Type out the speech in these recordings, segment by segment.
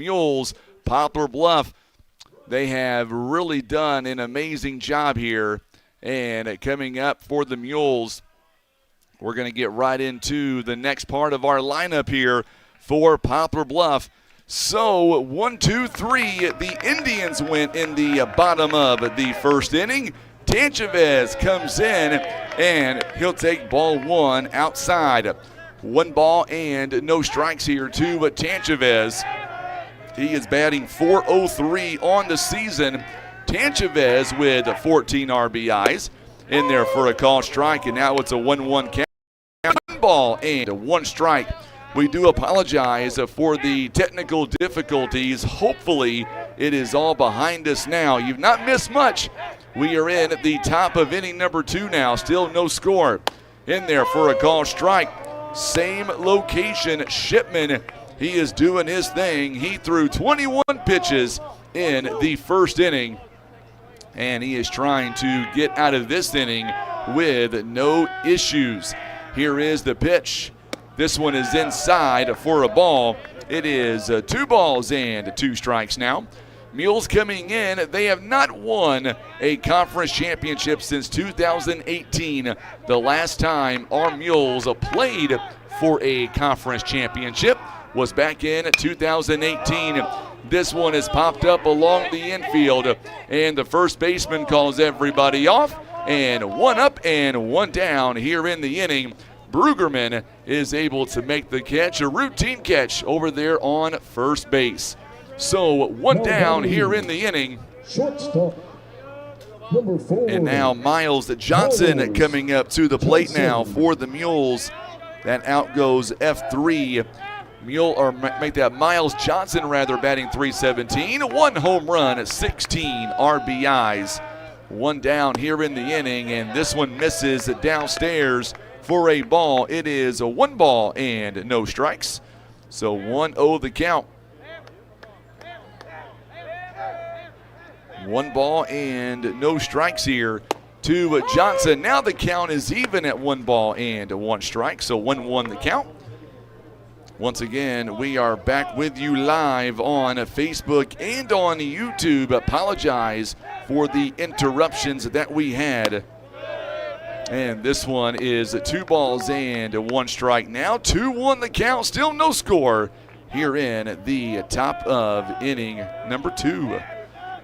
Mules. Poplar Bluff, they have really done an amazing job here. And coming up for the Mules, we're going to get right into the next part of our lineup here for Poplar Bluff. So 1, 2, 3, the Indians went in the bottom of the first inning. Tanchavez comes in, and he'll take ball one outside. 1 ball and no strikes here to Tanchavez. He is batting .403 on the season. Tanchavez with 14 RBIs in there for a call strike, and now it's a 1-1 count. 1 ball and 1 strike. We do apologize for the technical difficulties. Hopefully it is all behind us now. You've not missed much. We are in at the top of inning number 2 now. Still no score. In there for a call strike. Same location, Shipman. He is doing his thing. He threw 21 pitches in the first inning, and he is trying to get out of this inning with no issues. Here is the pitch. This one is inside for a ball. It is 2 balls and 2 strikes now. Mules coming in, they have not won a conference championship since 2018. The last time our Mules played for a conference championship was back in 2018. This one has popped up along the infield, and the first baseman calls everybody off, and 1 up and 1 down here in the inning. Brueggerman is able to make the catch, a routine catch over there on first base. So 1 down here in the inning. Shortstop, number 4. And now Miles Johnson coming up to the plate now for the Mules. That out goes F3. Miles Johnson batting .317. 1 home run, 16 RBIs. 1 down here in the inning, and this one misses downstairs for a ball. It is a 1 ball and no strikes. So 1-0 the count. 1 ball and no strikes here to Johnson. Now the count is even at 1 ball and 1 strike. So 1-1 the count. Once again, we are back with you live on Facebook and on YouTube. Apologize for the interruptions that we had. And this one is 2 balls and 1 strike now. 2-1 the count, still no score here in the top of inning number 2.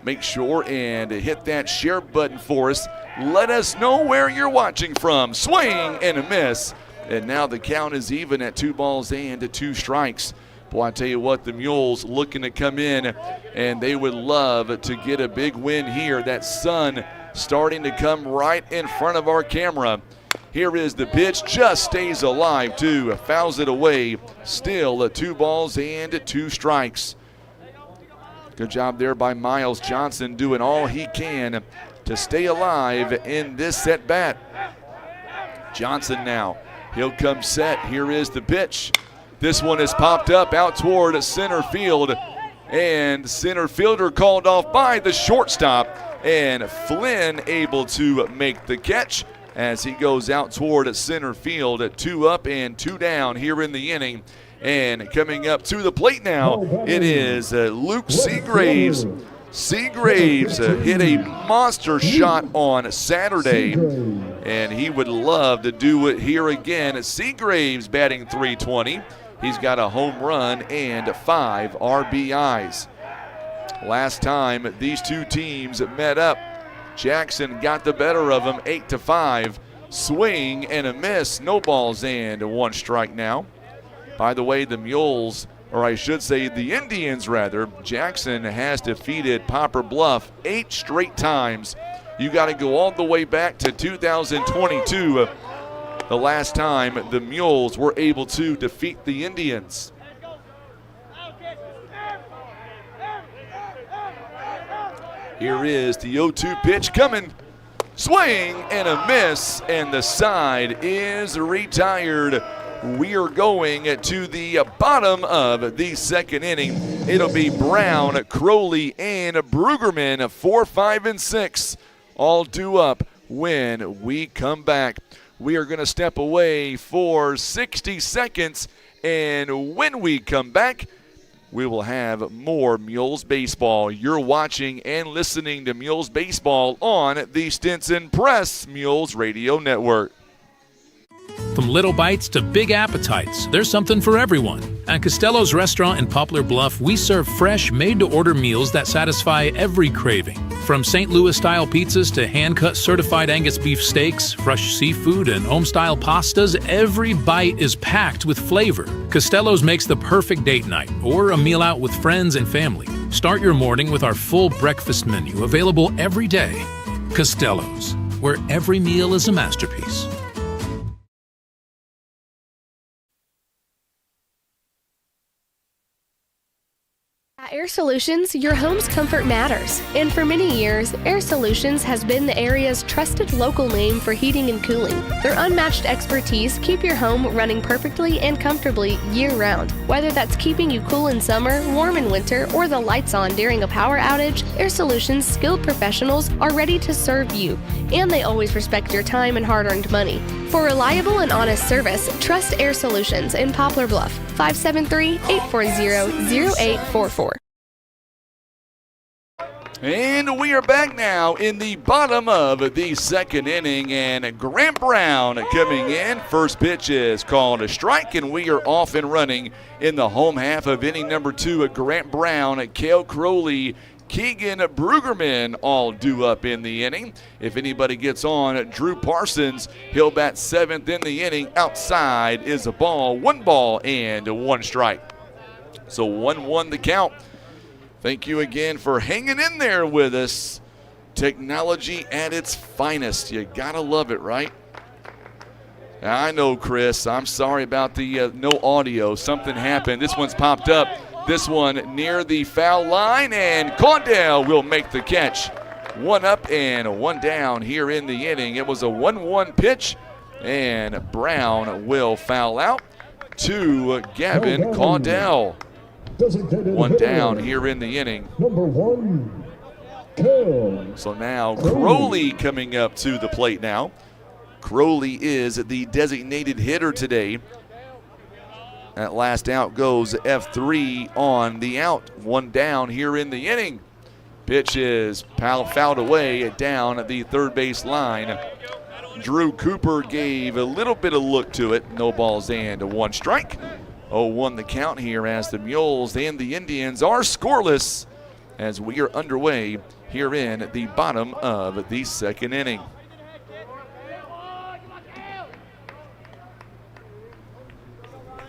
Make sure and hit that share button for us. Let us know where you're watching from. Swing and a miss. And now the count is even at 2 balls and 2 strikes. Boy, I tell you what, the Mules looking to come in, and they would love to get a big win here. That sun starting to come right in front of our camera. Here is the pitch, just stays alive too, fouls it away. Still 2 balls and 2 strikes. Good job there by Miles Johnson, doing all he can to stay alive in this at bat. Johnson now, he'll come set. Here is the pitch. This one is popped up out toward center field, and center fielder called off by the shortstop, and Flynn able to make the catch as he goes out toward center field. 2 up and 2 down here in the inning. And coming up to the plate now, it is Luke Seagraves. Seagraves hit a monster shot on Saturday, and he would love to do it here again. Seagraves batting .320. He's got a home run and 5 RBIs. Last time these two teams met up, Jackson got the better of him, 8-5. Swing and a miss, no balls and 1 strike now. By the way, the Mules, or I should say the Indians rather, Jackson has defeated Poplar Bluff 8 straight times. You got to go all the way back to 2022, the last time the Mules were able to defeat the Indians. Here is the 0-2 pitch coming. Swing and a miss, and the side is retired. We are going to the bottom of the second inning. It'll be Brown, Crowley, and Brueggerman, 4, 5, and 6, all due up when we come back. We are going to step away for 60 seconds, and when we come back, we will have more Mules baseball. You're watching and listening to Mules baseball on the Stinson Press Mules Radio Network. From little bites to big appetites, there's something for everyone. At Costello's Restaurant in Poplar Bluff, we serve fresh, made-to-order meals that satisfy every craving. From St. Louis-style pizzas to hand-cut certified Angus beef steaks, fresh seafood, and home-style pastas, every bite is packed with flavor. Costello's makes the perfect date night or a meal out with friends and family. Start your morning with our full breakfast menu, available every day. Costello's, where every meal is a masterpiece. At Air Solutions, your home's comfort matters. And for many years, Air Solutions has been the area's trusted local name for heating and cooling. Their unmatched expertise keep your home running perfectly and comfortably year-round. Whether that's keeping you cool in summer, warm in winter, or the lights on during a power outage, Air Solutions' skilled professionals are ready to serve you. And they always respect your time and hard-earned money. For reliable and honest service, trust Air Solutions in Poplar Bluff, 573-840-0844. And we are back now in the bottom of the second inning, and Grant Brown coming in. First pitch is called a strike, and we are off and running in the home half of inning number 2. Grant Brown, Cale Crowley, Keegan Brugerman all due up in the inning. If anybody gets on, Drew Parsons, he'll bat 7th in the inning. Outside is a ball, 1 ball and 1 strike. So 1-1 the count. Thank you again for hanging in there with us. Technology at its finest. You gotta love it, right? I know, Chris. I'm sorry about the no audio. Something happened. This one's popped up. This one near the foul line, and Caudell will make the catch. 1 up and 1 down here in the inning. It was a 1-1 pitch, and Brown will foul out to Gavin Caudell. 1 down here in the inning. Number 1, Cale. So now Crowley coming up to the plate now. Crowley is the designated hitter today. That last out goes F3 on the out. 1 down here in the inning. Pitch is fouled away down the third base line. Drew Cooper gave a little bit of look to it. No balls and 1 strike. 0-1 the count here as the Mules and the Indians are scoreless as we are underway here in the bottom of the second inning.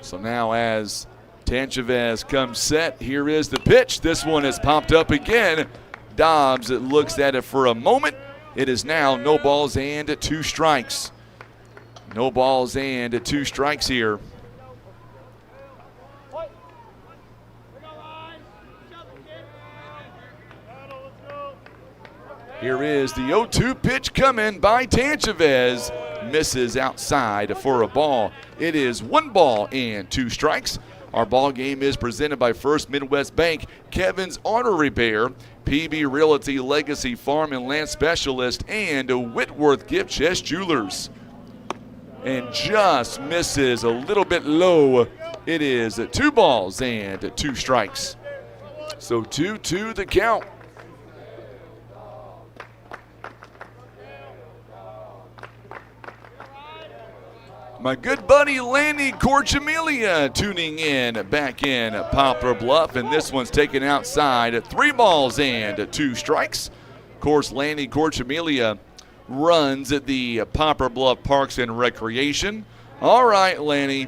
So now as Tanchavez comes set, here is the pitch. This one has popped up again. Dobbs looks at it for a moment. It is now no balls and 2 strikes. No balls and 2 strikes here. Here is the 0-2 pitch coming by Tanchavez. Misses outside for a ball. It is 1 ball and 2 strikes. Our ball game is presented by First Midwest Bank, Kevin's Auto Repair, PB Realty Legacy Farm and Land Specialist, and Whitworth Gift Chest Jewelers. And just misses a little bit low. It is 2 balls and 2 strikes. So 2-2 the count. My good buddy Lanny Corchamilia tuning in back in Poplar Bluff, and this one's taken outside at 3 balls and 2 strikes. Of course, Lanny Corchamilia runs at the Poplar Bluff Parks and Recreation. All right, Lanny,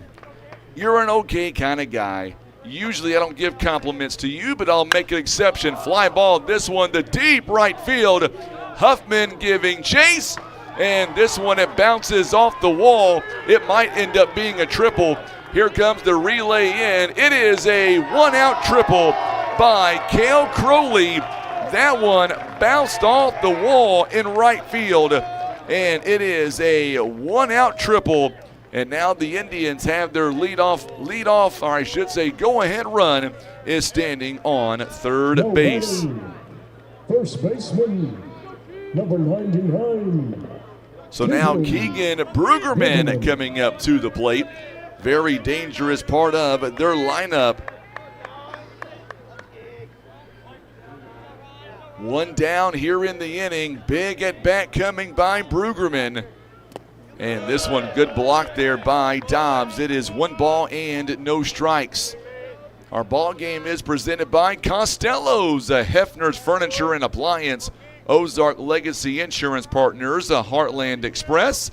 you're an okay kind of guy. Usually I don't give compliments to you, but I'll make an exception. Fly ball, this one to deep right field. Huffman giving chase. And this one, it bounces off the wall. It might end up being a triple. Here comes the relay in. It is a 1-out triple by Cale Crowley. That one bounced off the wall in right field. And it is a 1-out triple. And now the Indians have their leadoff, or I should say go-ahead run is standing on third base. First baseman, number 99. So now Keegan Brugerman coming up to the plate. Very dangerous part of their lineup. One down here in the inning. Big at bat coming by Brueggemann. And this one, good block there by Dobbs. It is 1 ball and no strikes. Our ball game is presented by Costello's, Hefner's Furniture and Appliance, Ozark Legacy Insurance Partners, Heartland Express,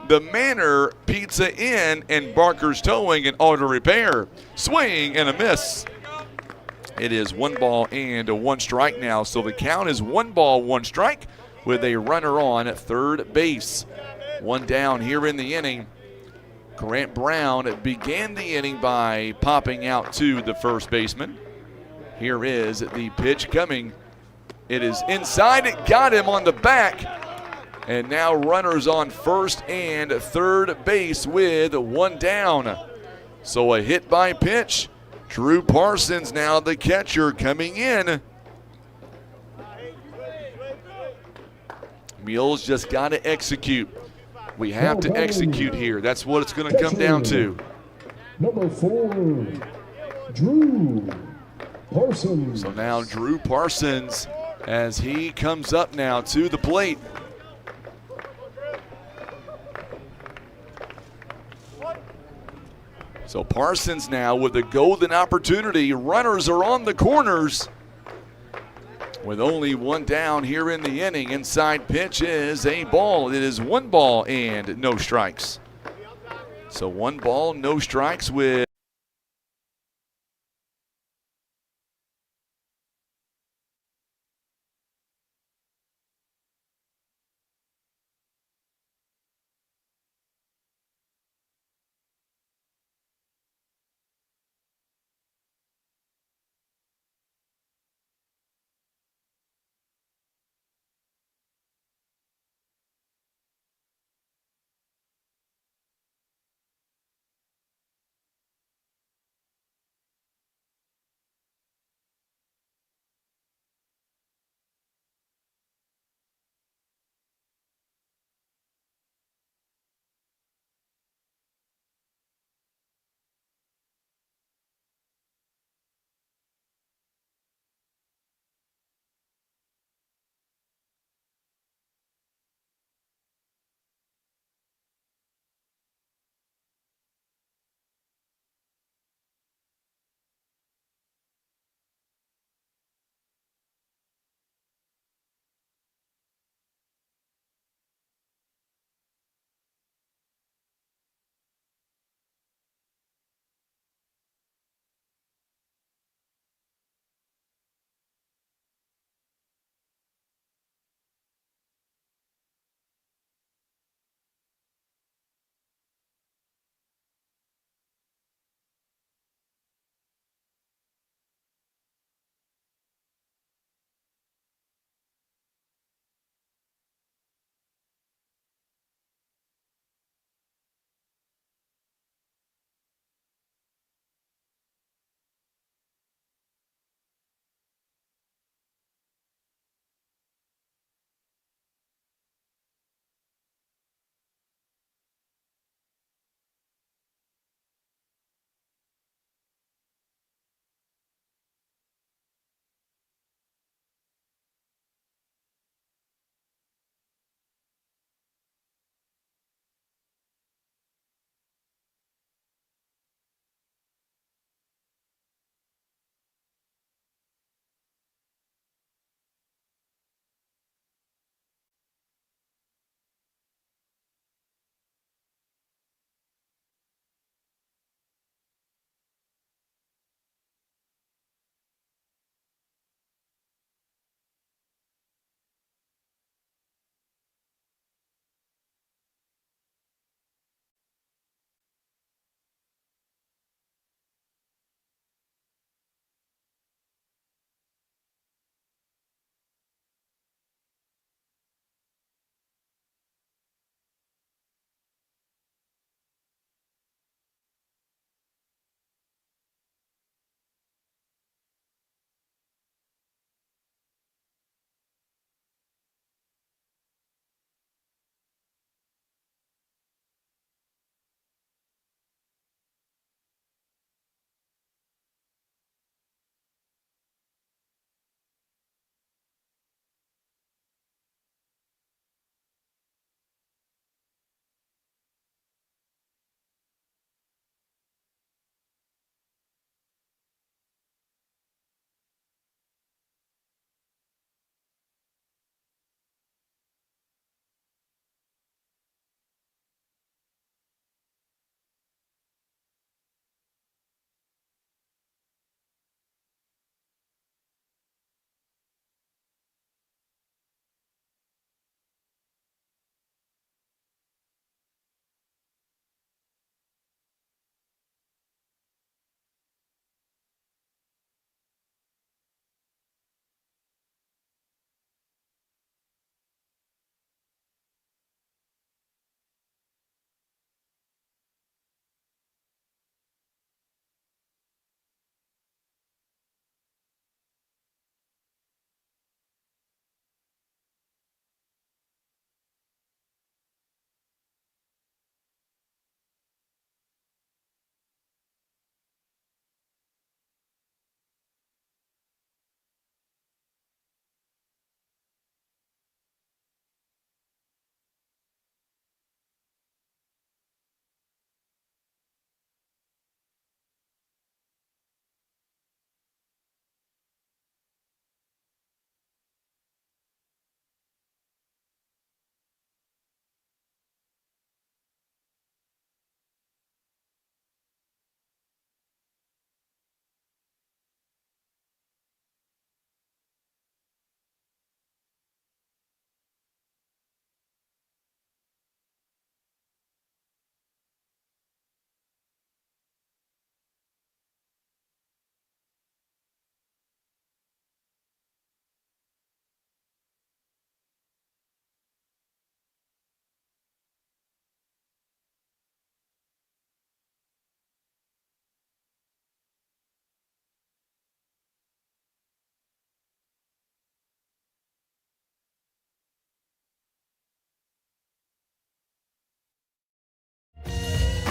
The Manor Pizza Inn, and Barker's Towing and Auto Repair. Swing and a miss. It is 1 ball and 1 strike now. So the count is 1 ball, 1 strike with a runner on at third base. 1 down here in the inning. Grant Brown began the inning by popping out to the first baseman. Here is the pitch coming. It is inside. It got him on the back. And now runners on first and third base with 1 down. So a hit by pitch. Drew Parsons now the catcher coming in. Mules just got to execute. We have to execute here. That's what it's going to come down to. Number 4, Drew Parsons. So now Drew Parsons as he comes up now to the plate. So Parsons now with a golden opportunity. Runners are on the corners. With only 1 down here in the inning, inside pitch is a ball. It is 1 ball and no strikes. So 1 ball, no strikes with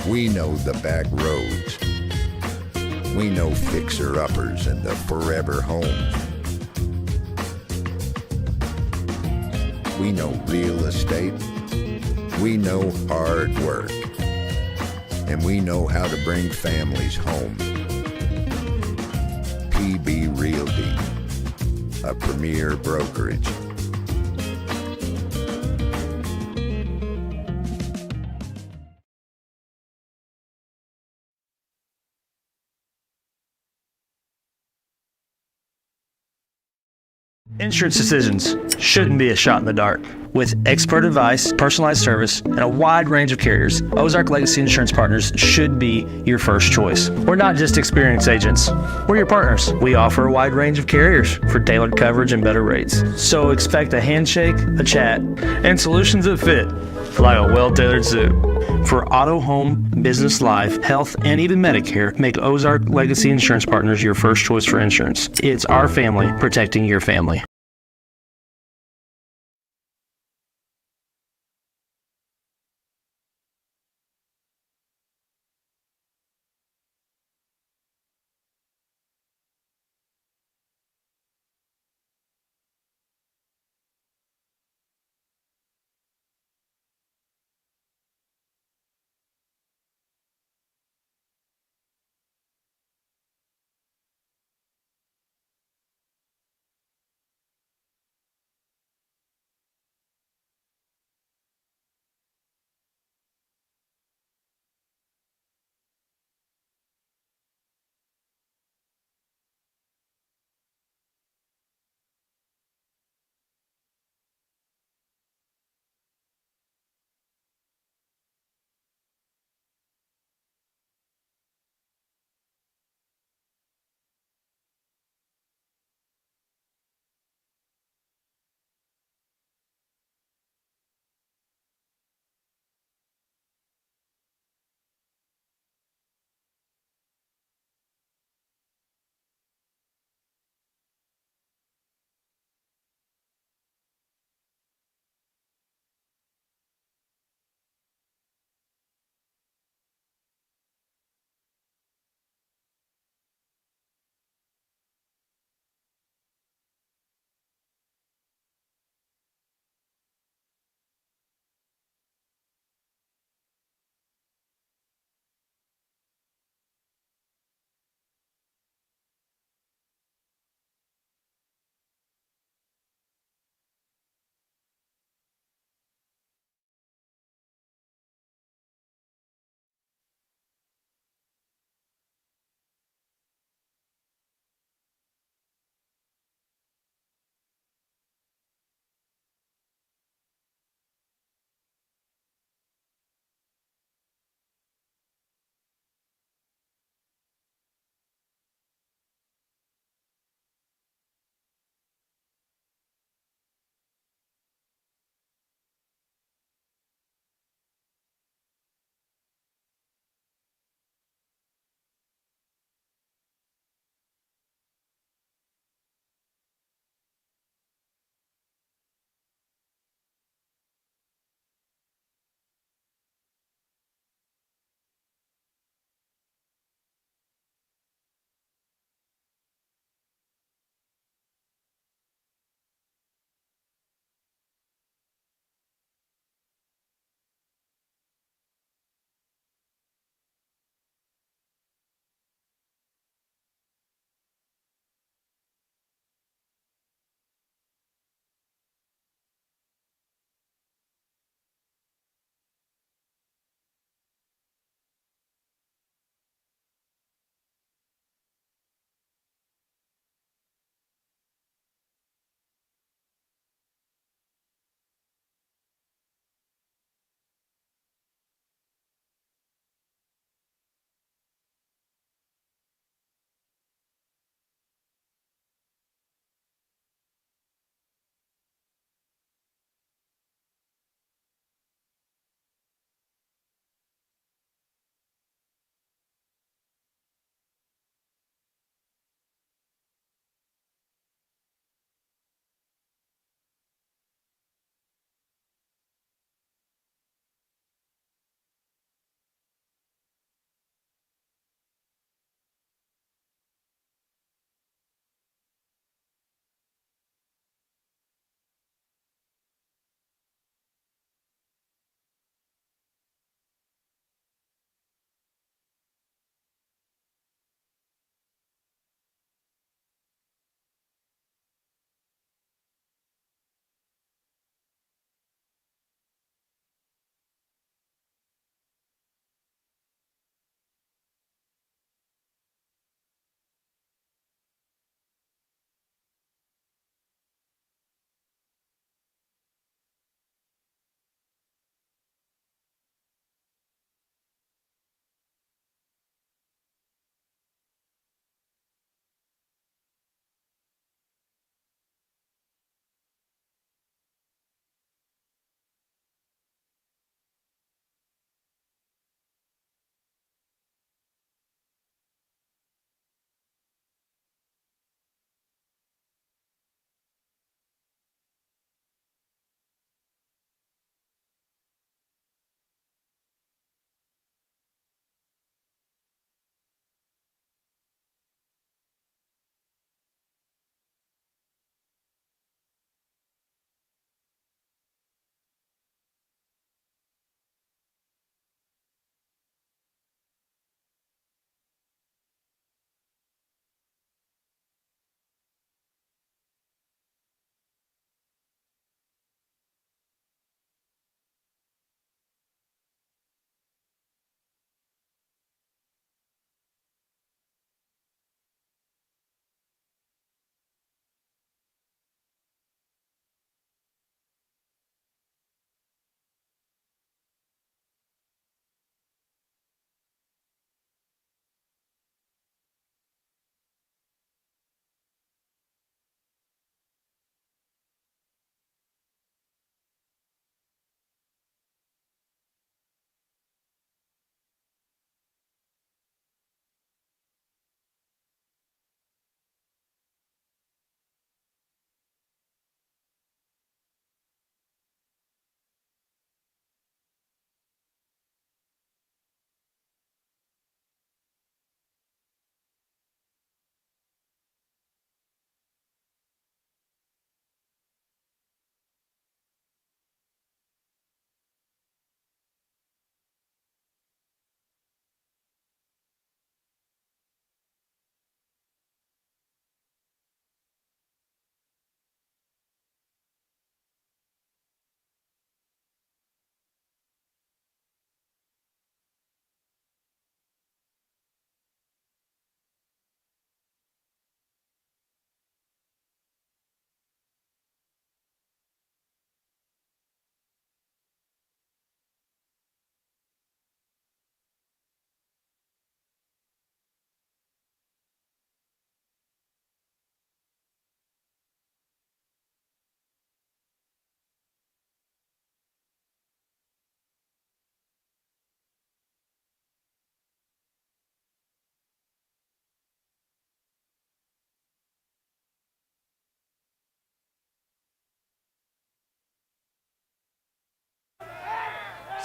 We know the back roads. We know fixer-uppers and the forever homes. We know real estate. We know hard work. And we know how to bring families home. PB Realty, a premier brokerage. Insurance decisions shouldn't be a shot in the dark. With expert advice, personalized service, and a wide range of carriers, Ozark Legacy Insurance Partners should be your first choice. We're not just experienced agents. We're your partners. We offer a wide range of carriers for tailored coverage and better rates. So expect a handshake, a chat, and solutions that fit like a well-tailored suit. For auto, home, business, life, health, and even Medicare, make Ozark Legacy Insurance Partners your first choice for insurance. It's our family protecting your family.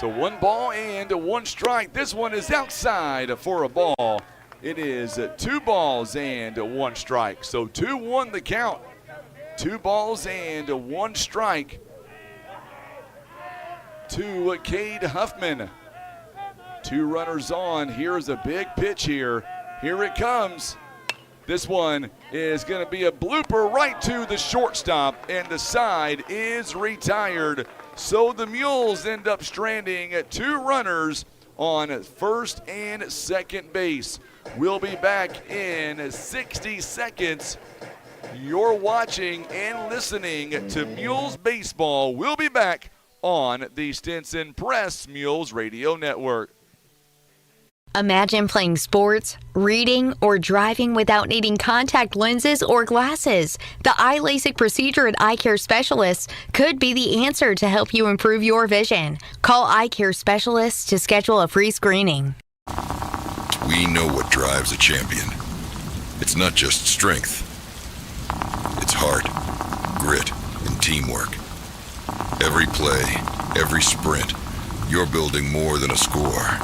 So 1 ball and 1 strike. This one is outside for a ball. It is 2 balls and 1 strike. So 2-1 the count. 2 balls and 1 strike to Cade Huffman. 2 runners on. Here's a big pitch here. Here it comes. This one is going to be a blooper right to the shortstop, and the side is retired. So the Mules end up stranding 2 runners on first and second base. We'll be back in 60 seconds. You're watching and listening to Mules Baseball. We'll be back on the Stinson Press Mules Radio Network. Imagine playing sports, reading, or driving without needing contact lenses or glasses. The eye LASIK procedure at Eye Care Specialists could be the answer to help you improve your vision. Call Eye Care Specialists to schedule a free screening. We know what drives a champion. It's not just strength. It's heart, grit, and teamwork. Every play, every sprint, you're building more than a score.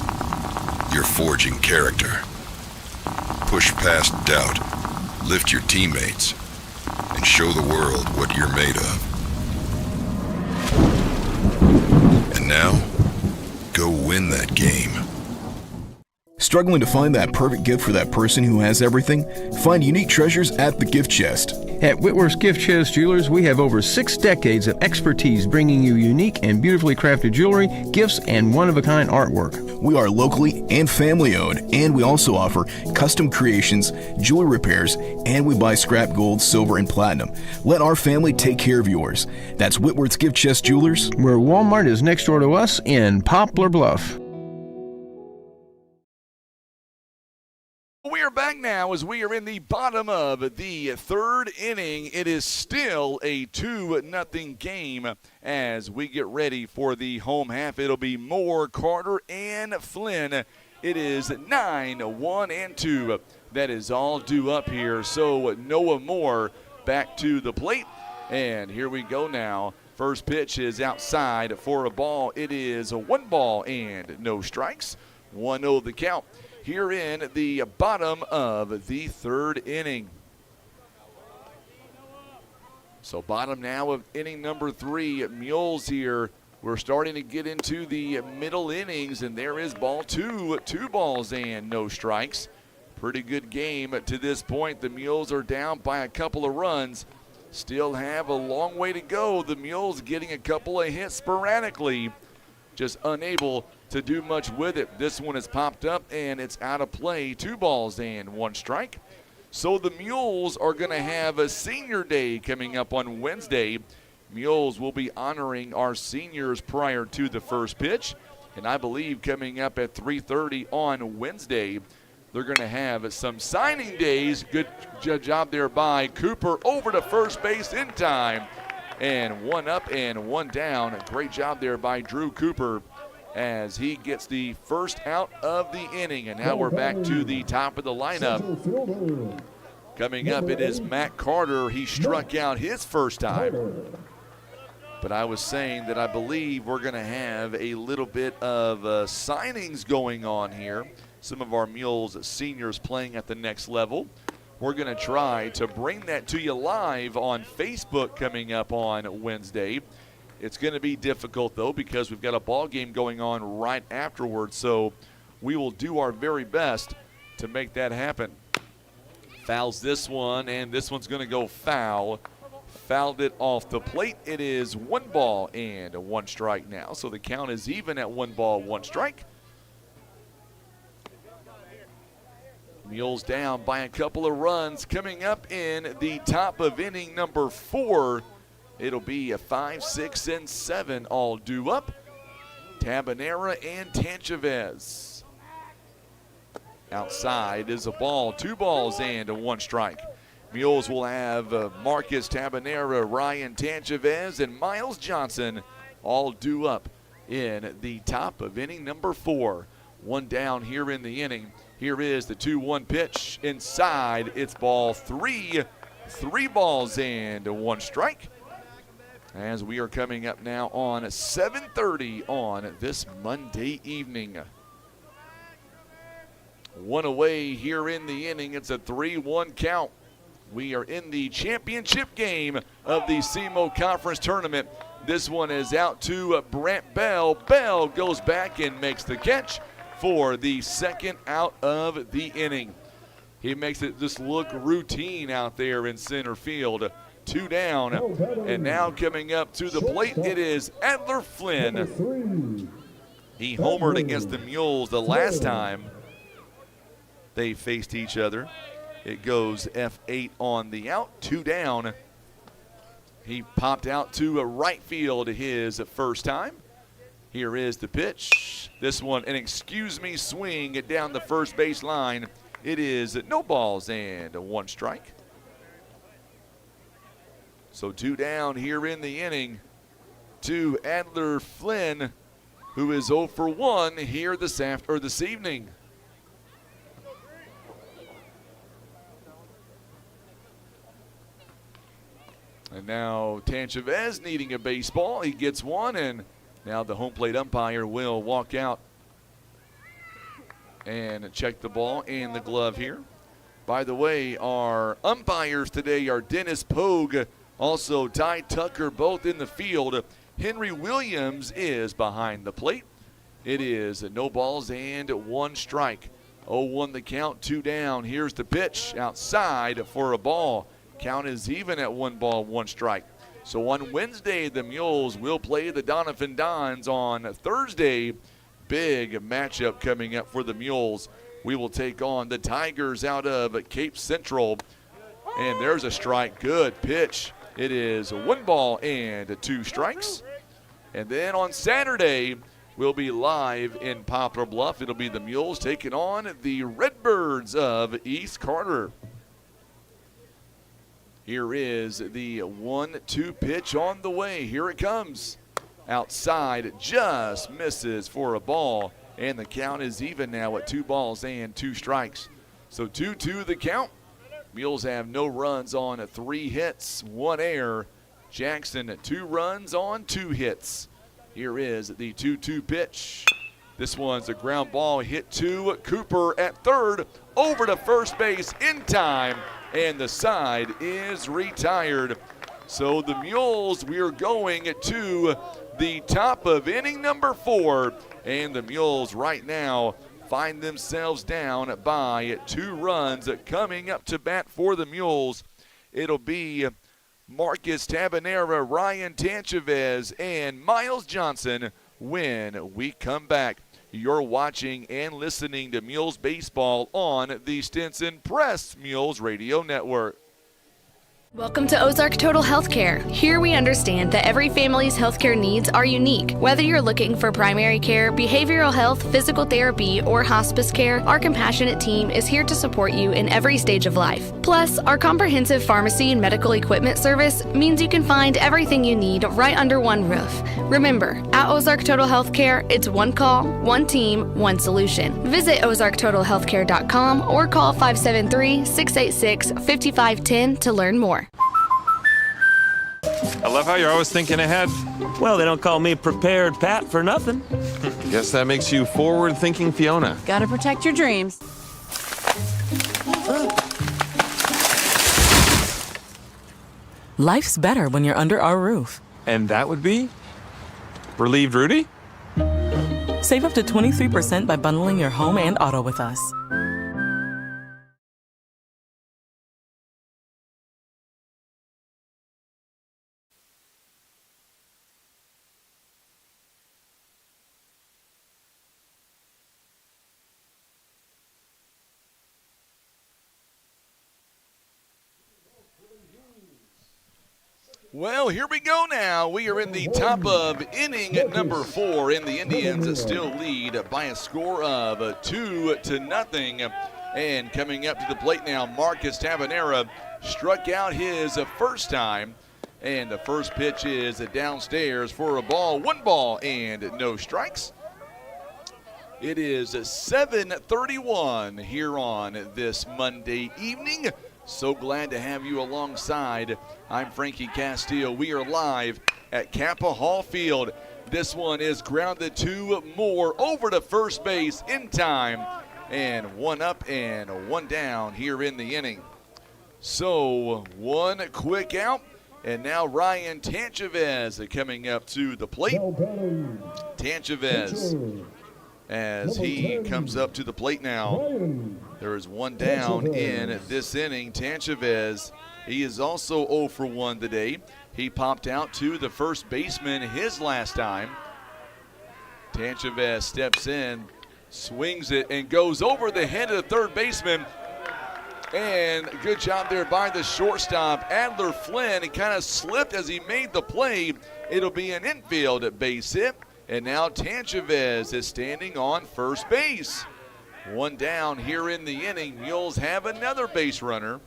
You're forging character. Push past doubt, lift your teammates, and show the world what you're made of. And now, go win that game. Struggling to find that perfect gift for that person who has everything? Find unique treasures at the gift chest. At Whitworth's Gift Chest Jewelers, we have over 6 decades of expertise bringing you unique and beautifully crafted jewelry, gifts, and one-of-a-kind artwork. We are locally and family-owned, and we also offer custom creations, jewelry repairs, and we buy scrap gold, silver, and platinum. Let our family take care of yours. That's Whitworth's Gift Chest Jewelers, where Walmart is next door to us in Poplar Bluff. We are back now as we are in the bottom of the 3rd inning. It is still a 2-0 game as we get ready for the home half. It'll be Moore, Carter, and Flynn. It is 9-1 and 2. That is all due up here. So Noah Moore back to the plate. And here we go now. First pitch is outside for a ball. It is 1 ball and no strikes. 1-0 the count here in the bottom of the 3rd inning. So bottom now of inning number 3. Mules here. We're starting to get into the middle innings, and there is ball 2. 2 balls and no strikes. Pretty good game to this point. The Mules are down by a couple of runs. Still have a long way to go. The Mules getting a couple of hits sporadically. Just unable to do much with it. This one has popped up and it's out of play. 2 balls and 1 strike. So the Mules are going to have a senior day coming up on Wednesday. Mules will be honoring our seniors prior to the first pitch. And I believe coming up at 3:30 on Wednesday, they're going to have some signing days. Good job there by Cooper over to first base in time. And 1 up and 1 down. A great job there by Drew Cooper as he gets the first out of the inning. And now we're back to the top of the lineup. Coming up, it is Matt Carter. He struck out his first time. But I was saying that I believe we're going to have a little bit of signings going on here. Some of our Mules seniors playing at the next level. We're going to try to bring that to you live on Facebook coming up on Wednesday. It's going to be difficult, though, because we've got a ball game going on right afterwards. So we will do our very best to make that happen. Fouls this one, and this one's going to go foul. Fouled it off the plate. It is 1 ball and 1 strike now. So the count is even at 1 ball, 1 strike. Mules down by a couple of runs. Coming up in the top of inning number 4, it'll be a 5, 6, and 7 all due up. Tabanera and Tanchavez. Outside is a ball. 2 balls and 1 strike. Mules will have Marcus Tabanera, Ryan Tanchavez, and Miles Johnson all due up in the top of inning number 4. 1 down here in the inning. Here is the 2-1 pitch inside. It's ball 3. 3 balls and 1 strike. as we are coming up now on 7:30 on this Monday evening. One away here in the inning. It's a 3-1 count. We are in the championship game of the SEMO Conference Tournament. This one is out to Brent Bell. Bell goes back and makes the catch for the second out of the inning. He makes it just look routine out there in center field. 2 down, and now coming up to the plate, it is Adler Flynn. He homered against the Mules the last time they faced each other. It goes F8 on the out, 2 down. He popped out to right field his first time. Here is the pitch. This one, an excuse me swing down the first base line. It is no balls and 1 strike. So 2 down here in the inning to Adler Flynn, who is 0 for 1 here this evening. And now Tanchavez needing a baseball. He gets one, and now the home plate umpire will walk out and check the ball and the glove here. By the way, our umpires today are Dennis Pogue, also Ty Tucker, both in the field. Henry Williams is behind the plate. It is no balls and 1 strike. 0-1 the count, 2 down. Here's the pitch outside for a ball. Count is even at 1 ball, 1 strike. So on Wednesday, the Mules will play the Donovan Dons. On Thursday, big matchup coming up for the Mules. We will take on the Tigers out of Cape Central. And there's a strike. Good pitch. It is 1 ball and 2 strikes. And then on Saturday, we'll be live in Poplar Bluff. It'll be the Mules taking on the Redbirds of East Carter. Here is the 1-2 pitch on the way. Here it comes. Outside, just misses for a ball. And the count is even now at 2 balls and 2 strikes. So 2-2 the count. Mules have no runs on 3 hits, 1 error. Jackson 2 runs on 2 hits. Here is the 2-2 pitch. This one's a ground ball hit to Cooper at third, over to first base in time, and the side is retired. So the Mules, we are going to the top of inning number 4, and the Mules right now find themselves down by 2 runs. Coming up to bat for the Mules, it'll be Marcus Tabanera, Ryan Tanchavez, and Miles Johnson when we come back. You're watching and listening to Mules Baseball on the Stinson Press Mules Radio Network. Welcome to Ozark Total Healthcare. Here we understand that every family's healthcare needs are unique. Whether you're looking for primary care, behavioral health, physical therapy, or hospice care, our compassionate team is here to support you in every stage of life. Plus, our comprehensive pharmacy and medical equipment service means you can find everything you need right under one roof. Remember, at Ozark Total Healthcare, it's 1 call, 1 team, 1 solution. Visit ozarktotalhealthcare.com or call 573-686-5510 to learn more. I love how you're always thinking ahead. Well, they don't call me Prepared Pat for nothing. Guess that makes you forward-thinking Fiona. Gotta protect your dreams. Life's better when you're under our roof. And that would be? Relieved Rudy? Save up to 23% by bundling your home and auto with us. Well, here we go now. We are in the top of inning number 4, and the Indians still lead by a score of 2-0. And coming up to the plate now, Marcus Tabanera struck out his first time, and the first pitch is downstairs for a ball. 1 ball and no strikes. It is 7:31 here on this Monday evening. So glad to have you alongside. I'm Frankie Castillo. We are live at Capaha Field. This one is grounded to Moore over to first base in time. And one up and one down here in the inning. So one quick out, and now Ryan Tanchavez coming up to the plate. Tanchavez, as he comes up to the plate now. There is one down in this inning. Tanchavez, he is also 0 for 1 today. He popped out to the first baseman his last time. Tanchavez steps in, swings it, and goes over the head of the third baseman. And good job there by the shortstop, Adler Flynn. He kind of slipped as he made the play. It'll be an infield base hit. And now Tanchavez is standing on first base. One down here in the inning. Mules have another base runner.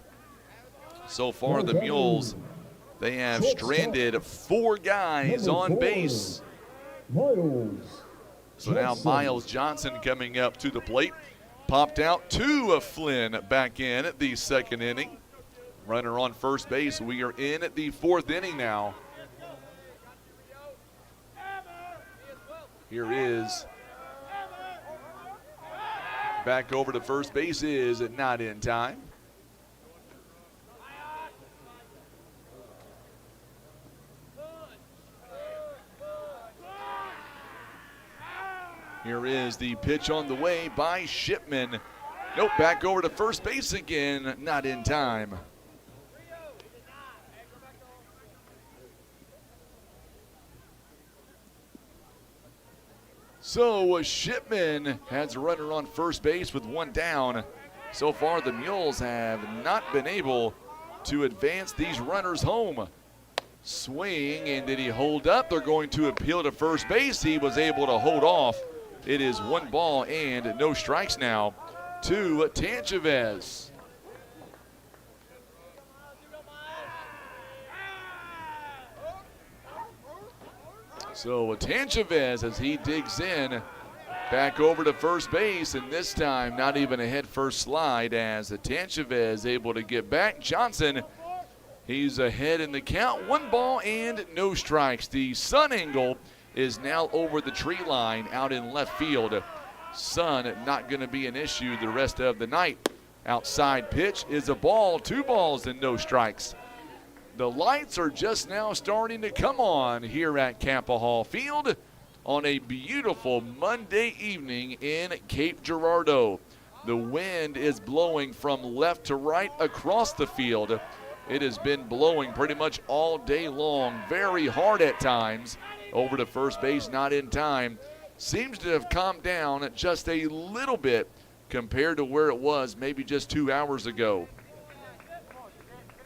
So far, the Mules, they have stranded 4 guys on base. So now Miles Johnson coming up to the plate. Popped out to Flynn back in at the second inning. Runner on first base. We are in at the 4th inning now. Here is back over to first base is not in time. Here is the pitch on the way by Shipman. Nope, back over to first base again, not in time. So Shipman has a runner on first base with one down. So far, the Mules have not been able to advance these runners home. Swing, and did he hold up? They're going to appeal to first base. He was able to hold off. It is 1 ball and no strikes now to Tanchavez. So Tanchavez, as he digs in, back over to first base, and this time not even a head first slide as Tanchavez able to get back. Johnson, he's ahead in the count. 1 ball and no strikes. The sun angle is now over the tree line out in left field. Sun not going to be an issue the rest of the night. Outside pitch is a ball, 2 balls and no strikes. The lights are just now starting to come on here at Capaha Field on a beautiful Monday evening in Cape Girardeau. The wind is blowing from left to right across the field. It has been blowing pretty much all day long, very hard at times. Over to first base, not in time. Seems to have calmed down just a little bit compared to where it was maybe just 2 hours ago.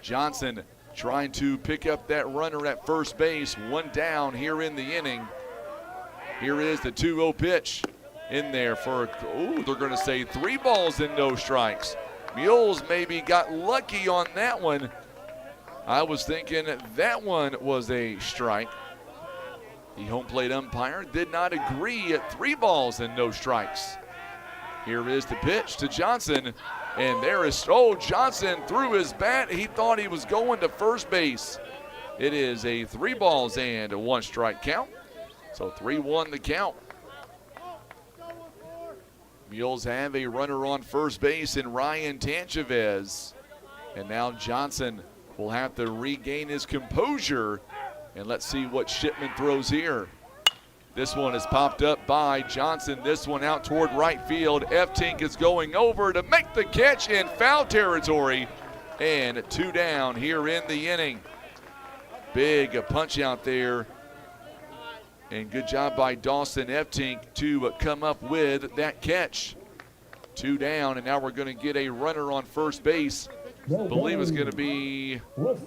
Johnson trying to pick up that runner at first base. 1 down here in the inning. Here is the 2-0 pitch in there for, they're going to say 3 balls and no strikes. Mules maybe got lucky on that one. I was thinking that one was a strike. The home plate umpire did not agree at 3 balls and no strikes. Here is the pitch to Johnson. And there is, Johnson threw his bat. He thought he was going to first base. It is a 3 balls and 1 strike count. So 3-1 the count. Mules have a runner on first base in Ryan Tanchavez. And now Johnson will have to regain his composure. And let's see what Shipman throws here. This one is popped up by Johnson. This one out toward right field. F-Tink is going over to make the catch in foul territory. And 2 down here in the inning. Big punch out there. And good job by Dawson F-Tink to come up with that catch. 2 down, and now we're going to get a runner on first base. Believe it's going to be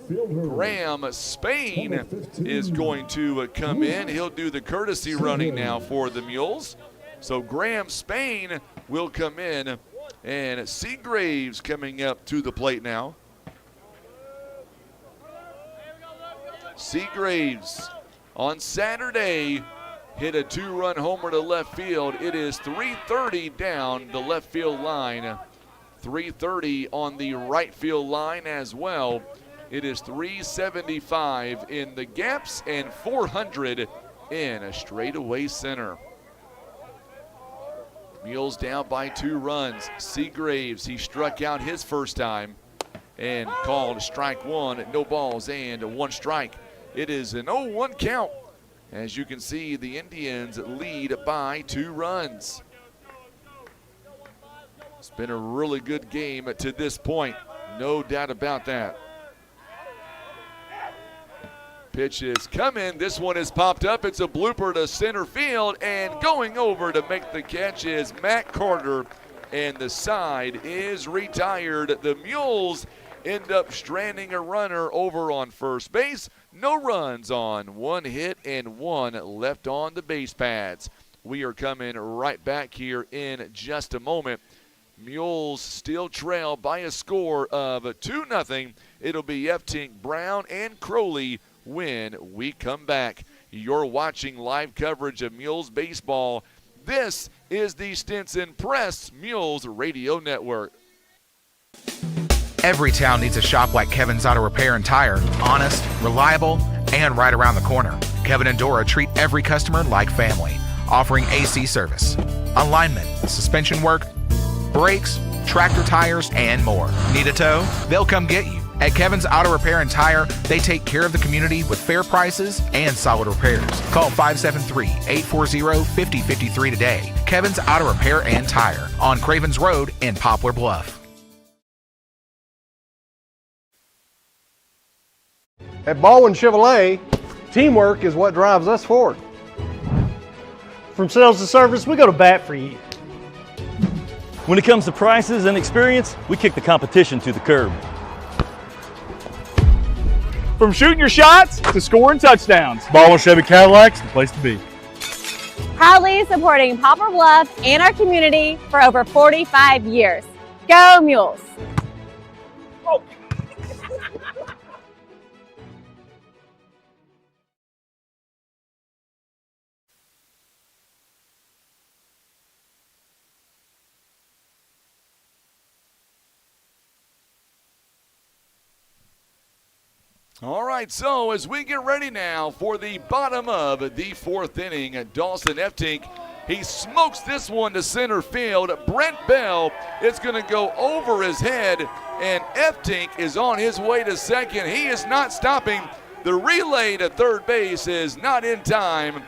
Graham Spain is going to come in. He'll do the courtesy running now for the Mules. So Graham Spain will come in, and Seagraves coming up to the plate now. Seagraves on Saturday hit a 2-run homer to left field. It is 330 down the left field line. 330 on the right field line as well. It is 375 in the gaps and 400 in a straightaway center. Mules down by 2 runs. Seagraves, he struck out his first time and called strike 1, no balls and 1 strike. It is an 0-1 count. As you can see, the Indians lead by 2 runs. It's been a really good game to this point, no doubt about that. Pitch is coming. This one is popped up. It's a blooper to center field, and going over to make the catch is Matt Carter, and the side is retired. The Mules end up stranding a runner over on first base. No runs on 1 hit and 1 left on the base pads. We are coming right back here in just a moment. Mules still trail by a score of 2-0. It'll be Eftink, Brown, and Crowley when we come back. You're watching live coverage of Mules baseball. This is the Stinson Press Mules Radio Network. Every town needs a shop like Kevin's Auto Repair and Tire. Honest, reliable, and right around the corner. Kevin and Dora treat every customer like family, offering AC service, alignment, suspension work, brakes, tractor tires, and more. Need a tow? They'll come get you. At Kevin's Auto Repair and Tire, they take care of the community with fair prices and solid repairs. Call 573-840-5053 today. Kevin's Auto Repair and Tire on Cravens Road in Poplar Bluff. At Baldwin Chevrolet, teamwork is what drives us forward. From sales to service, we go to bat for you. When it comes to prices and experience, we kick the competition to the curb. From shooting your shots to scoring touchdowns, Baldwin Chevy Cadillac's the place to be. Proudly supporting Poplar Bluff and our community for over 45 years. Go Mules! Oh. All right, so as we get ready now for the bottom of the 4th inning, Dawson Eftink, he smokes this one to center field. Brent Bell is going to go over his head, and Eftink is on his way to second. He is not stopping. The relay to third base is not in time,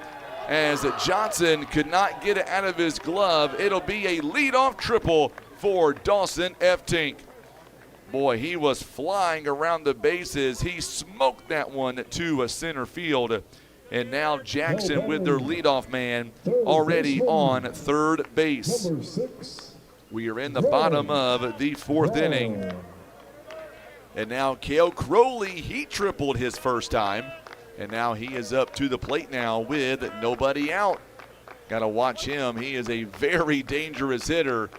as Johnson could not get it out of his glove. It'll be a leadoff triple for Dawson Eftink. Boy, he was flying around the bases. He smoked that one to a center field. And now Jackson with their leadoff man already on third base. We are in the bottom of the 4th inning. And now Cale Crowley, he tripled his first time. And now he is up to the plate now with nobody out. Got to watch him. He is a very dangerous hitter.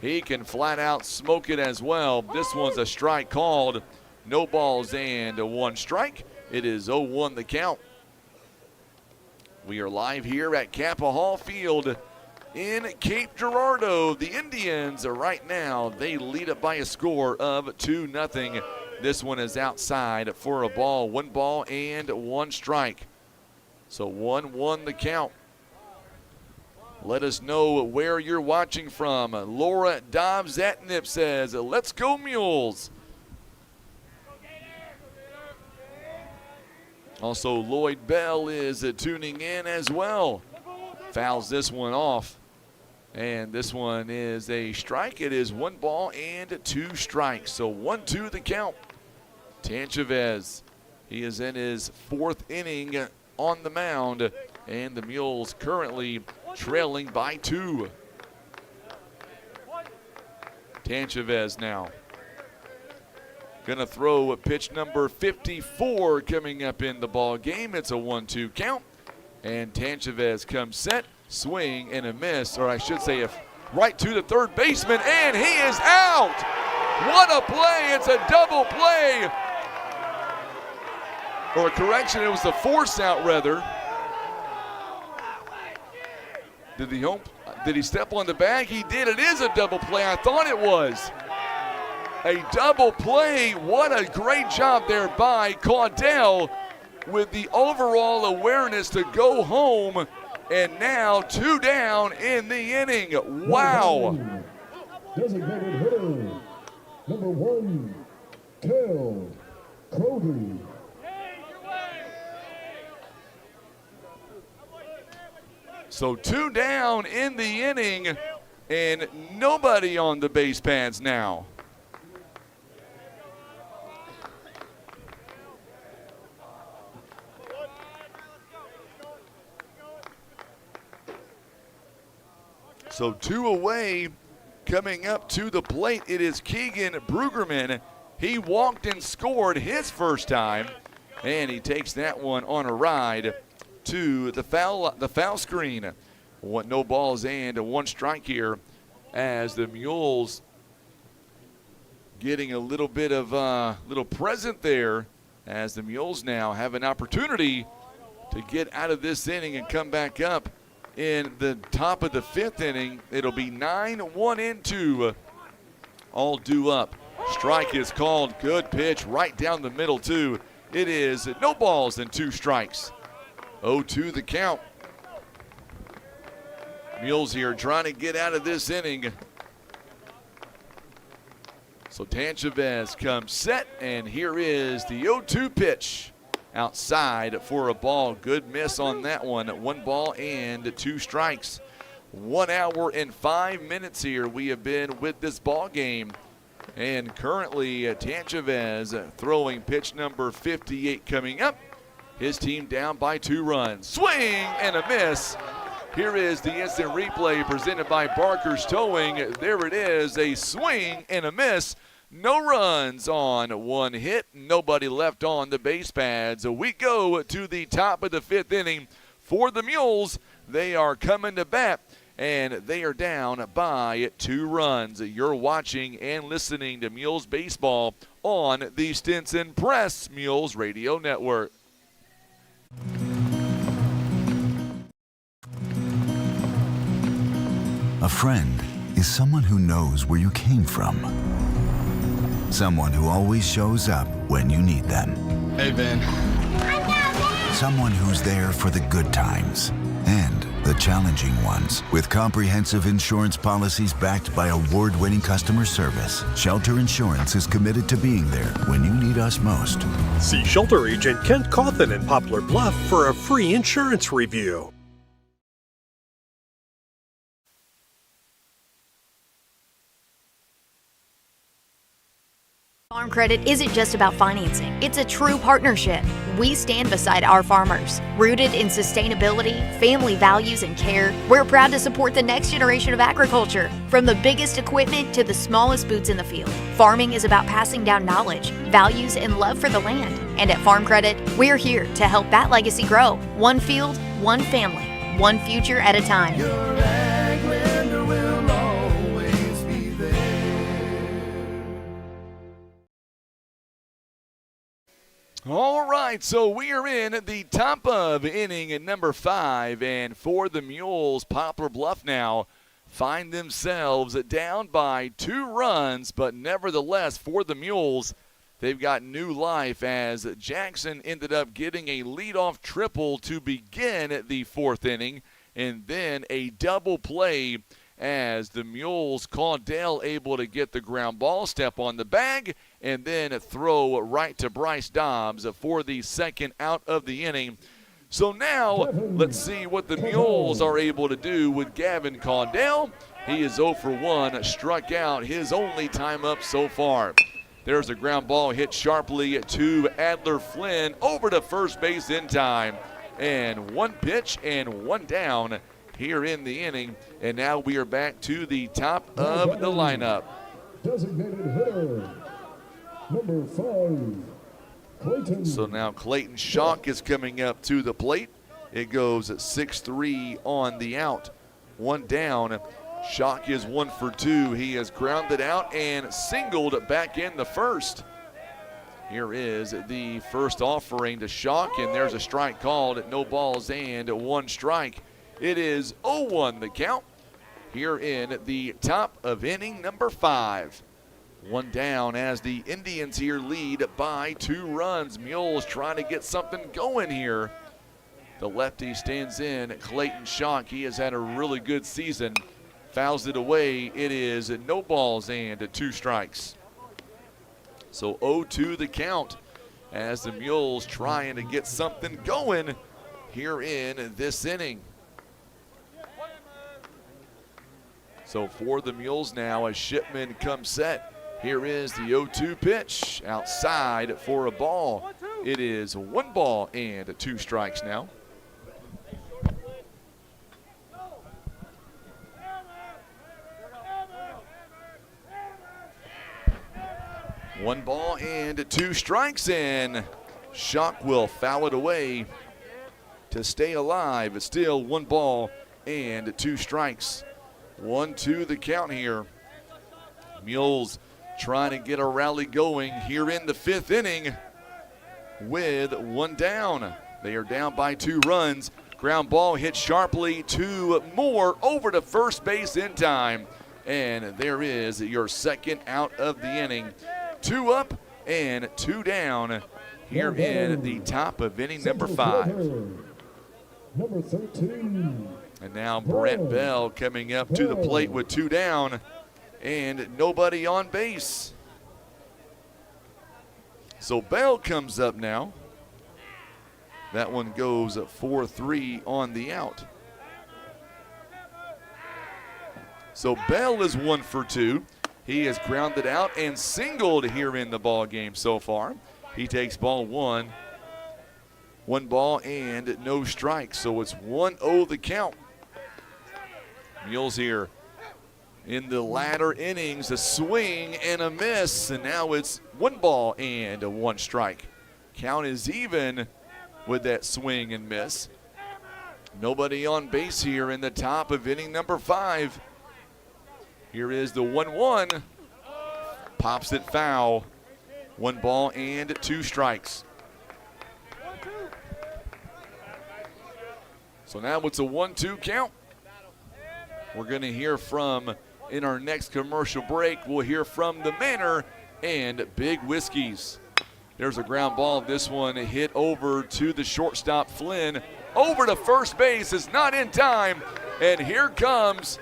He can flat out smoke it as well. This one's a strike called. No balls and 1 strike. It is 0-1 the count. We are live here at Capaha Field in Cape Girardeau. The Indians are right now, they lead it by a score of 2-0. This one is outside for a ball. 1 ball and 1 strike. So 1-1 the count. Let us know where you're watching from. Laura Dobbs at Nip says, let's go Mules. Also, Lloyd Bell is tuning in as well. Fouls this one off. And this one is a strike. It is 1 ball and 2 strikes. So 1-2 the count. Tanchavez, he is in his 4th inning on the mound. And the Mules currently trailing by 2. Tanchavez now. Gonna throw pitch number 54 coming up in the ball game. It's a 1-2 count. And Tanchavez comes set, swing and a miss, or I should say right to the third baseman, and he is out. What a play, it's a double play. Or a correction, it was a force out rather. Did he step on the bag? He did. It is a double play. I thought it was. A double play. What a great job there by Caudell with the overall awareness to go home. And now 2 down in the inning. Wow. Designated hitter, number 1, Kel Cody. So 2 down in the inning and nobody on the base pads now. So 2 away. Coming up to the plate, it is Keegan Brueggerman. He walked and scored his first time, and he takes that one on a ride to the foul screen. No balls and 1 strike here as the Mules getting a little bit of little present there as the Mules now have an opportunity to get out of this inning and come back up. In the top of the 5th inning, it'll be 9-1 into all due up. Strike is called. Good pitch right down the middle, too. It is no balls and 2 strikes. 0-2 the count. Mules here trying to get out of this inning. So Tanchavez comes set, and here is the 0-2 pitch. Outside for a ball. Good miss on that one. 1 ball and 2 strikes. 1 hour and 5 minutes here we have been with this ball game. And currently Tanchavez throwing pitch number 58 coming up. His team down by 2 runs. Swing and a miss. Here is the instant replay presented by Barker's Towing. There it is, a swing and a miss. No runs on 1 hit. Nobody left on the base pads. We go to the top of the 5th inning for the Mules. They are coming to bat, and they are down by 2 runs. You're watching and listening to Mules Baseball on the Stinson Press Mules Radio Network. A friend is someone who knows where you came from. Someone who always shows up when you need them. Hey, Ben. Someone who's there for the good times and the challenging ones. With comprehensive insurance policies backed by award-winning customer service, Shelter Insurance is committed to being there when you need us most. See Shelter Agent Kent Cawthon in Poplar Bluff for a free insurance review. Farm Credit isn't just about financing, it's a true partnership. We stand beside our farmers. Rooted in sustainability, family values, and care, we're proud to support the next generation of agriculture. From the biggest equipment to the smallest boots in the field, farming is about passing down knowledge, values, and love for the land. And at Farm Credit, we're here to help that legacy grow. One field, one family, one future at a time. All right, so we are in the top of inning number 5, and for the Mules, Poplar Bluff now find themselves down by 2 runs, but nevertheless, for the Mules, they've got new life as Jackson ended up getting a leadoff triple to begin the 4th inning, and then a double play as the Mules, Caudell able to get the ground ball, step on the bag, and then throw right to Bryce Dobbs for the 2nd out of the inning. So now let's see what the Mules are able to do with Gavin Caudell. He is 0 for 1, struck out his only time up so far. There's a ground ball hit sharply to Adler Flynn over to first base in time. And 1 pitch and 1 down here in the inning, and now we are back to the top of the lineup. Designated hitter, number 5, Clayton. So now Clayton Schock is coming up to the plate. It goes 6-3 on the out. 1 down. Schock is 1 for 2. He has grounded out and singled back in the first. Here is the first offering to Schock, and there's a strike called. No balls and 1 strike. It is 0-1 the count here in the top of inning number 5. One down as the Indians here lead by 2 runs. Mules trying to get something going here. The lefty stands in, Clayton Shock. He has had a really good season. Fouls it away. It is no balls and 2 strikes. So 0-2 the count as the Mules trying to get something going here in this inning. So for the Mules now, as Shipman comes set, here is the 0-2 pitch outside for a ball. It is 1 ball and 2 strikes now. One ball and 2 strikes, and Shock will foul it away to stay alive. It's still 1 ball and 2 strikes. 1-2 the count here. Mules trying to get a rally going here in the 5th inning with 1 down. They are down by 2 runs. Ground ball hit sharply, 2 more over to first base in time. And there is your second out of the inning. 2 up and 2 down here in the top of inning number 5. Number 13. And now Brent Bell coming up to the plate with 2 down and nobody on base. So Bell comes up now. That one goes 4-3 on the out. So Bell is 1 for 2. He has grounded out and singled here in the ball game so far. He takes ball 1. 1 ball and no strikes. So it's 1-0 the count. Mules here in the latter innings, a swing and a miss, and now it's 1 ball and 1 strike. Count is even with that swing and miss. Nobody on base here in the top of inning number 5. Here is the 1-1. Pops it foul. 1 ball and 2 strikes. So now it's a 1-2 count. We're going to hear from, in our next commercial break, we'll hear from the Manor and Big Whiskeys. There's a ground ball. This one hit over to the shortstop, Flynn. Over to first base. Is not in time. And here comes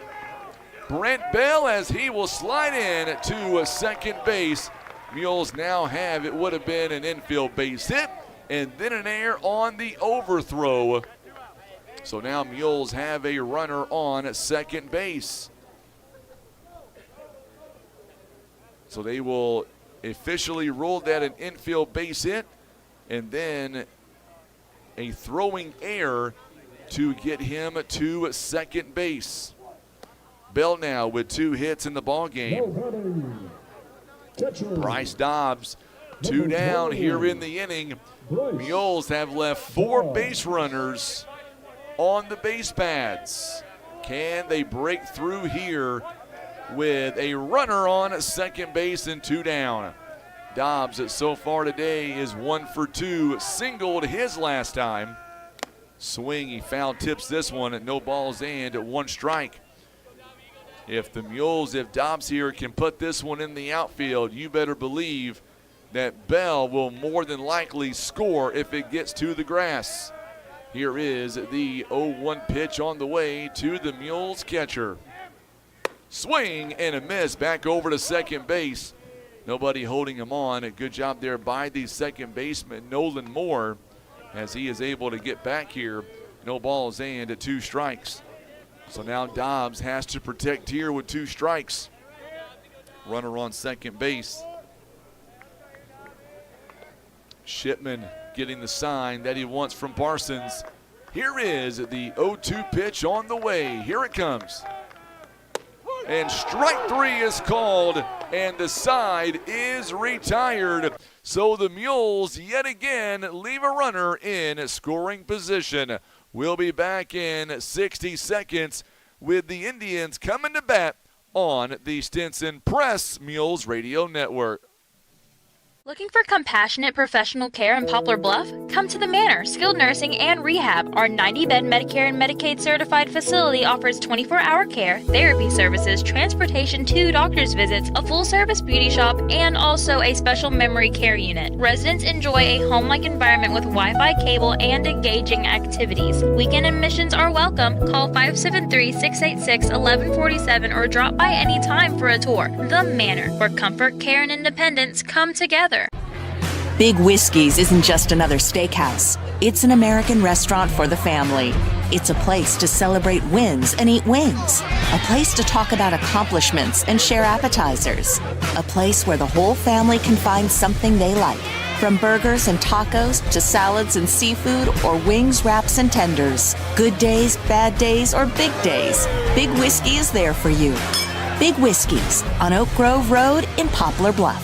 Brent Bell as he will slide in to second base. Mules now have, it would have been an infield base hit and then an error on the overthrow. So now Mules have a runner on second base. So they will officially rule that an infield base hit and then a throwing error to get him to second base. Bell now with 2 hits in the ball game. Bryce Dobbs, 2 down here in the inning. Mules have left 4 base runners on the base pads. Can they break through here with a runner on second base and 2 down? Dobbs so far today is 1 for 2, singled his last time. Swing, he foul tips this one at no balls and 1 strike. If the Mules, if Dobbs here can put this one in the outfield, you better believe that Bell will more than likely score if it gets to the grass. Here is the 0-1 pitch on the way to the Mules catcher. Swing and a miss back over to second base. Nobody holding him on. A good job there by the second baseman, Nolan Moore, as he is able to get back here. No balls and 2 strikes. So now Dobbs has to protect here with 2 strikes. Runner on second base. Shipman getting the sign that he wants from Parsons. Here is the 0-2 pitch on the way. Here it comes. And strike 3 is called, and the side is retired. So the Mules yet again leave a runner in scoring position. We'll be back in 60 seconds with the Indians coming to bat on the Stinson Press Mules Radio Network. Looking for compassionate professional care in Poplar Bluff? Come to the Manor, Skilled Nursing and Rehab. Our 90-bed Medicare and Medicaid certified facility offers 24-hour care, therapy services, transportation to doctor's visits, a full-service beauty shop, and also a special memory care unit. Residents enjoy a home-like environment with Wi-Fi cable and engaging activities. Weekend admissions are welcome. Call 573-686-1147 or drop by any time for a tour. The Manor, where comfort, care, and independence come together. Big Whiskey's isn't just another steakhouse. It's an American restaurant for the family. It's a place to celebrate wins and eat wings. A place to talk about accomplishments and share appetizers. A place where the whole family can find something they like. From burgers and tacos to salads and seafood or wings, wraps, and tenders. Good days, bad days, or big days. Big Whiskey is there for you. Big Whiskey's on Oak Grove Road in Poplar Bluff.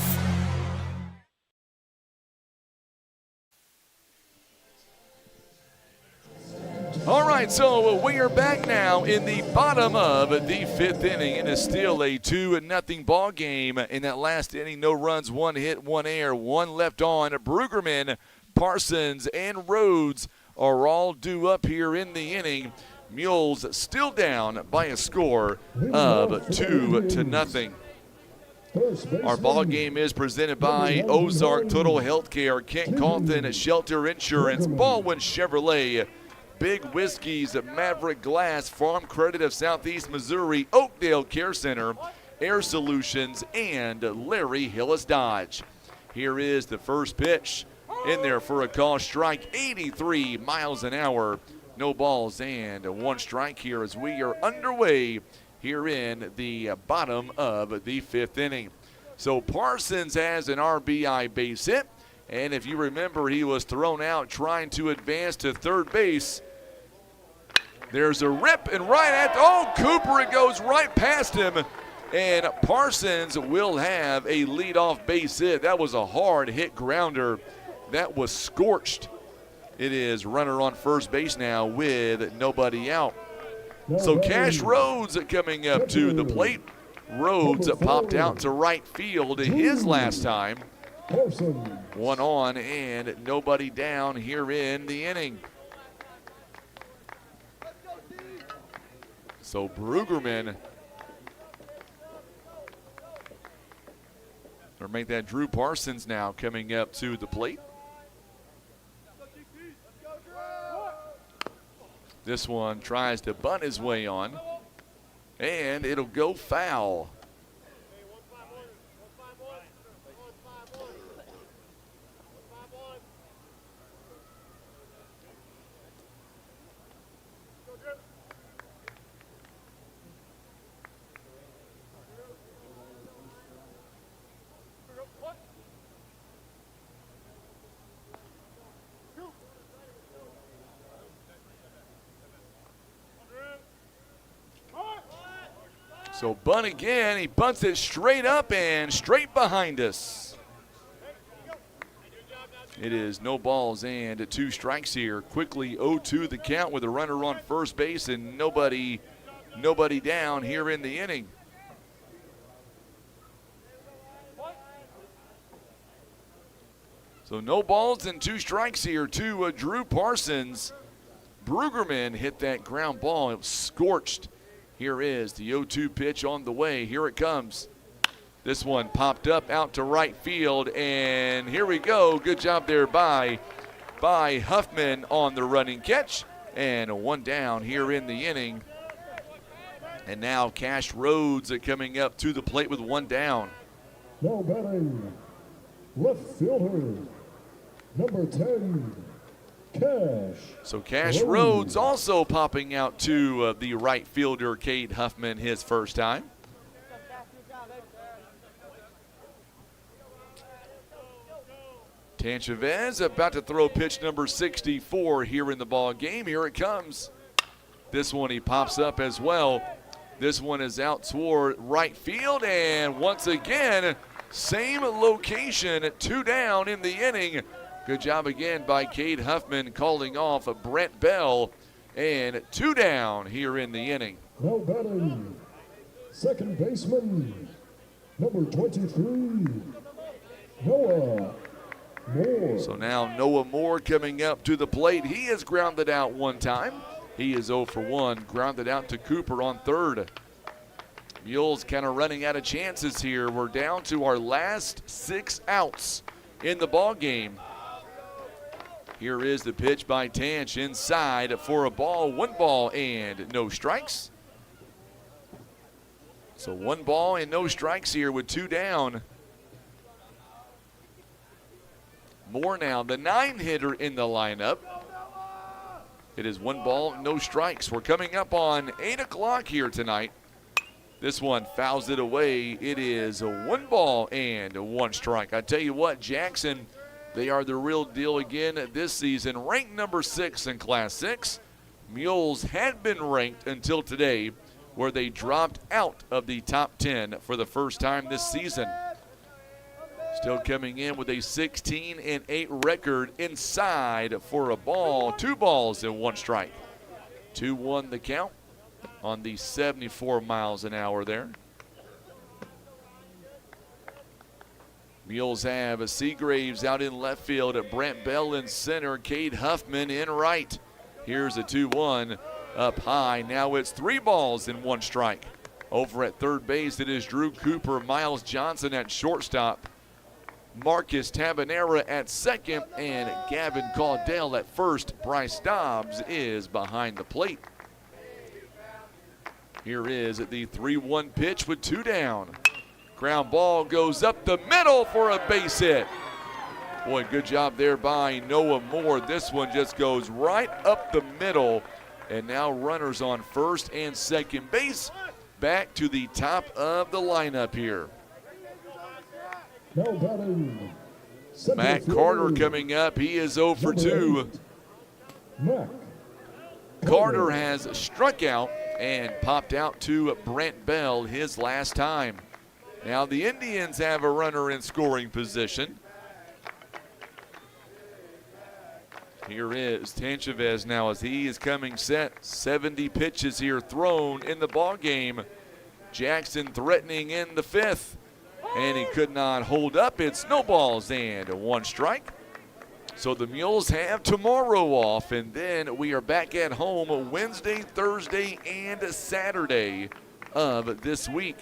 All right, so we are back now in the bottom of the fifth inning. It is still a 2-0 ball game. In that last inning, no runs, one hit, one error, one left on. Brueggemann, Parsons, and Rhodes are all due up here in the inning. Mules still down by a score of 2-0. Our ball game is presented by Ozark Total Healthcare, Kent Cawthon Shelter Insurance, Baldwin Chevrolet, Big Whiskey's, Maverick Glass, Farm Credit of Southeast Missouri, Oakdale Care Center, Air Solutions, and Larry Hillis Dodge. Here is the first pitch. In there for a call strike, 83 miles an hour. No balls and one strike here as we are underway here in the bottom of the fifth inning. So Parsons has an RBI base hit, and if you remember, he was thrown out trying to advance to third base. There's a rip, and Cooper, it goes right past him, and Parsons will have a leadoff base hit. That was a hard hit grounder. That was scorched. It is runner on first base now with nobody out. So Cash Rhodes coming up to the plate. Rhodes popped out to right field his last time. One on and nobody down here in the inning. So Brueggemann, or make that Drew Parsons now coming up to the plate. This one tries to bunt his way on, and it'll go foul. So bunt again, he bunts it straight up and straight behind us. It is no balls and two strikes here. Quickly 0-2 the count with a runner on first base and nobody down here in the inning. So no balls and two strikes here to Drew Parsons. Brueggemann hit that ground ball. It was scorched. Here is the 0-2 pitch on the way. Here it comes. This one popped up out to right field, and here we go. Good job there by Huffman on the running catch, and one down here in the inning. And now Cash Rhodes coming up to the plate with one down. Now batting, left fielder, number 10. Cash. So Cash Rhodes also popping out to the right fielder, Cade Huffman, his first time. Tanchavez about to throw pitch number 64 here in the ball game. Here it comes. This one he pops up as well. This one is out toward right field, and once again, same location, two down in the inning. Good job again by Cade Huffman calling off Brent Bell, and two down here in the inning. Now batting, second baseman, number 23, Noah Moore. So now Noah Moore coming up to the plate. He has grounded out one time. He is 0 for 1, grounded out to Cooper on third. Mules kind of running out of chances here. We're down to our last 6 outs in the ball game. Here is the pitch by Tanch inside for a ball, 1 ball and no strikes. So 1 ball and no strikes here with 2 down. Moore now, the 9-hitter in the lineup. It is 1 ball, no strikes. We're coming up on 8 o'clock here tonight. This one fouls it away. It is a 1 ball and 1 strike. I tell you what, Jackson, they are the real deal again this season. Ranked number 6 in Class 6. Mules had been ranked until today, where they dropped out of the top 10 for the first time this season. Still coming in with a 16-8 record inside for a ball, 2 balls and 1 strike. 2-1 the count on the 74 miles an hour there. Mules have Seagraves out in left field, Brent Bell in center, Cade Huffman in right. Here's a 2-1 up high. Now it's 3 balls and 1 strike. Over at third base, it is Drew Cooper, Miles Johnson at shortstop, Marcus Tabanera at second, and Gavin Caudell at first. Bryce Dobbs is behind the plate. Here is the 3-1 pitch with 2 down. Ground ball goes up the middle for a base hit. Boy, good job there by Noah Moore. This one just goes right up the middle. And now runners on first and second base. Back to the top of the lineup here. Now batting, Matt Carter coming up. He is 0 for 2. Carter has struck out and popped out to Brent Bell his last time. Now the Indians have a runner in scoring position. Here is Tanchavez now as he is coming set. 70 pitches here thrown in the ball game. Jackson threatening in the 5th. And he could not hold up. It's no balls and 1 strike. So the Mules have tomorrow off, and then we are back at home Wednesday, Thursday, and Saturday of this week.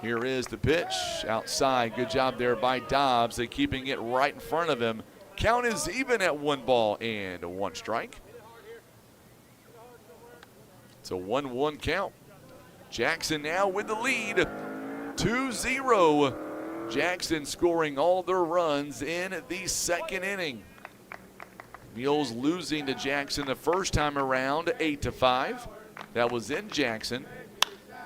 Here is the pitch outside. Good job there by Dobbs at keeping it right in front of him. Count is even at 1 ball and 1 strike. It's a 1-1 count. Jackson now with the lead, 2-0. Jackson scoring all their runs in the second inning. Mules losing to Jackson the first time around, 8-5. That was in Jackson.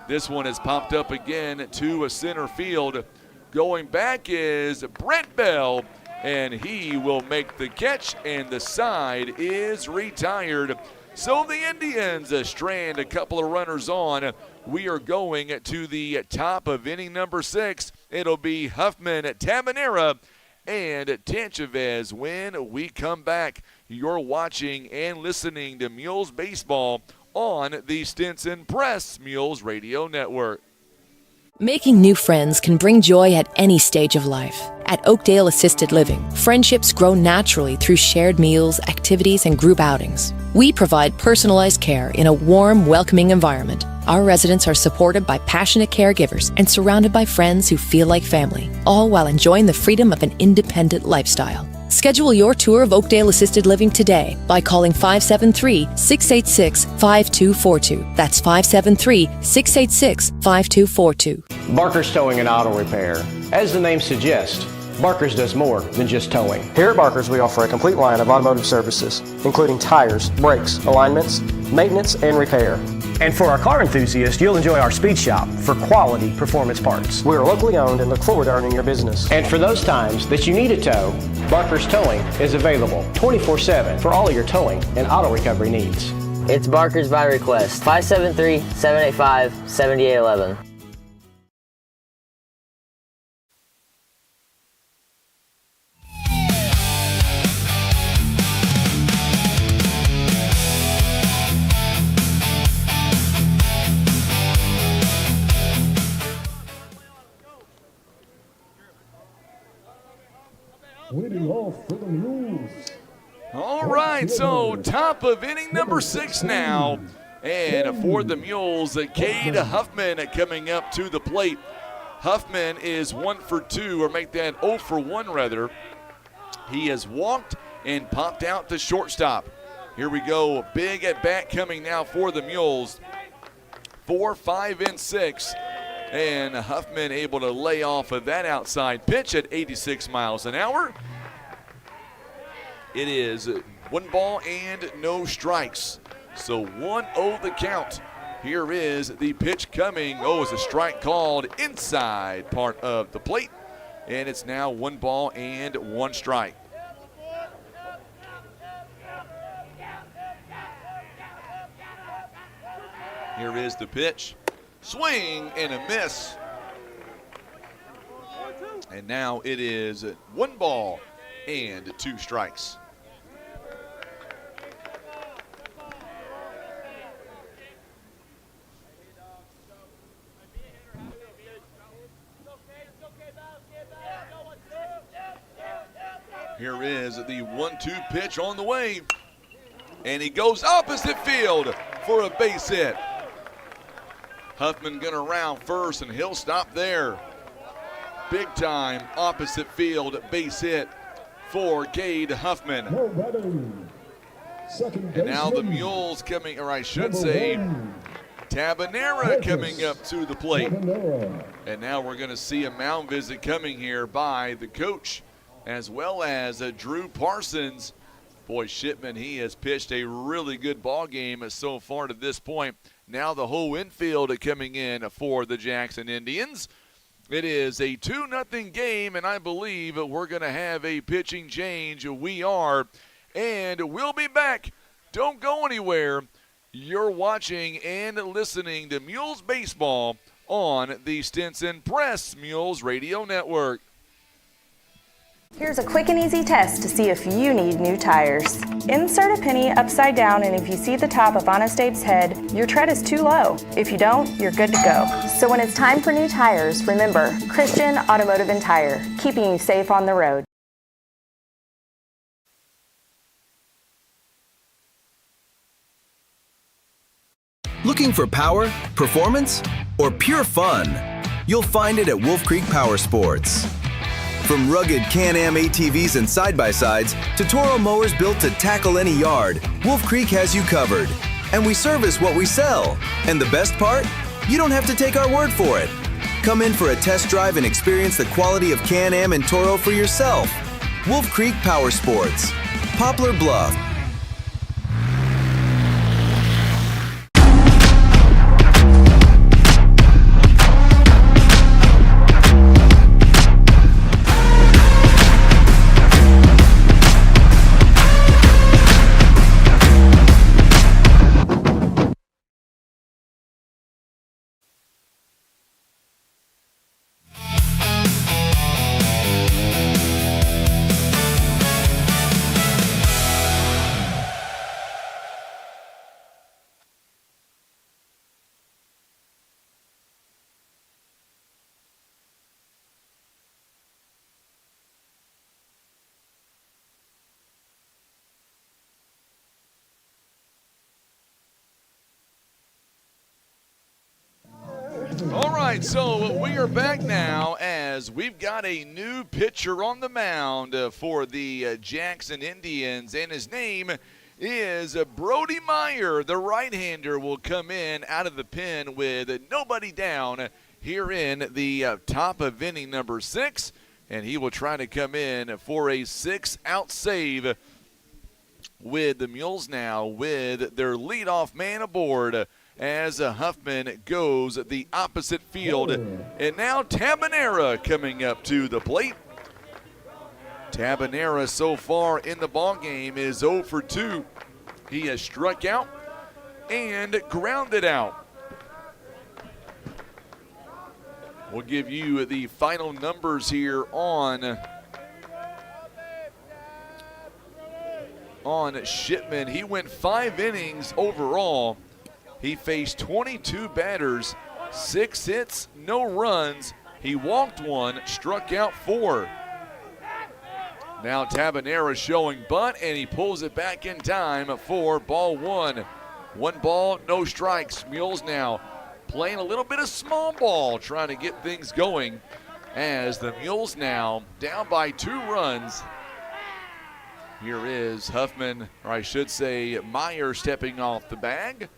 This one has popped up again to a center field. Going back is Brent Bell, and he will make the catch, and the side is retired. So the Indians strand a couple of runners on. We are going to the top of inning number 6. It'll be Huffman, Tabanera, and Tanchavez when we come back. You're watching and listening to Mules Baseball on the Stinson Press Mules Radio Network. Making new friends can bring joy at any stage of life. At Oakdale Assisted Living, friendships grow naturally through shared meals, activities, and group outings. We provide personalized care in a warm, welcoming environment. Our residents are supported by passionate caregivers and surrounded by friends who feel like family, all while enjoying the freedom of an independent lifestyle. Schedule your tour of Oakdale Assisted Living today by calling 573-686-5242. That's 573-686-5242. Barker's Towing and Auto Repair. As the name suggests, Barker's does more than just towing. Here at Barker's, we offer a complete line of automotive services, including tires, brakes, alignments, maintenance, and repair. And for our car enthusiasts, you'll enjoy our speed shop for quality performance parts. We are locally owned and look forward to earning your business. And for those times that you need a tow, Barker's Towing is available 24/7 for all of your towing and auto recovery needs. It's Barker's by request. 573-785-7811. Mules. All right, so top of inning number 6 now. And for the Mules, Cade Huffman coming up to the plate. Huffman is 1 for 2, or make that 0 for 1 rather. He has walked and popped out to shortstop. Here we go, big at bat coming now for the Mules. 4, 5, and 6. And Huffman able to lay off of that outside pitch at 86 miles an hour. It is 1 ball and no strikes. So 1-0 the count. Here is the pitch coming. Oh, it's a strike called inside part of the plate. And it's now 1 ball and 1 strike. Here is the pitch. Swing and a miss. And now it is 1 ball and 2 strikes. Here is the 1-2 pitch on the way. And he goes opposite field for a base hit. Huffman gonna round first, and he'll stop there. Big time opposite field base hit for Cade Huffman. And now the Mules coming, or I should say, Tabanera coming up to the plate. And now we're gonna see a mound visit coming here by the coach, as well as Drew Parsons. Boy, Shipman, he has pitched a really good ball game so far to this point. Now the whole infield coming in for the Jackson Indians. It is a 2-0 game, and I believe we're going to have a pitching change. We are, and we'll be back. Don't go anywhere. You're watching and listening to Mules Baseball on the Stinson Press Mules Radio Network. Here's a quick and easy test to see if you need new tires. Insert a penny upside down, and if you see the top of Honest Abe's head, your tread is too low. If you don't, you're good to go. So when it's time for new tires, remember Christian Automotive and Tire, keeping you safe on the road. Looking for power, performance, or pure fun? You'll find it at Wolf Creek Power Sports. From rugged Can-Am ATVs and side-by-sides to Toro mowers built to tackle any yard, Wolf Creek has you covered. And we service what we sell. And the best part? You don't have to take our word for it. Come in for a test drive and experience the quality of Can-Am and Toro for yourself. Wolf Creek Power Sports. Poplar Bluff. All right, so we are back now as we've got a new pitcher on the mound for the Jackson Indians, and his name is Brody Meyer. The right-hander will come in out of the pen with nobody down here in the top of inning number 6, and he will try to come in for a 6-out save with the Mules now with their leadoff man aboard as Huffman goes the opposite field. And now Tabanera coming up to the plate. Tabanera so far in the ballgame is 0 for 2. He has struck out and grounded out. We'll give you the final numbers here on Shipman. He went 5 innings overall. He faced 22 batters, 6 hits, no runs. He walked 1, struck out 4. Now Tabanera showing bunt, and he pulls it back in time for ball one. 1 ball, no strikes. Mules now playing a little bit of small ball, trying to get things going as the Mules now down by 2 runs. Here is Huffman, or I should say Meyer, stepping off the bag.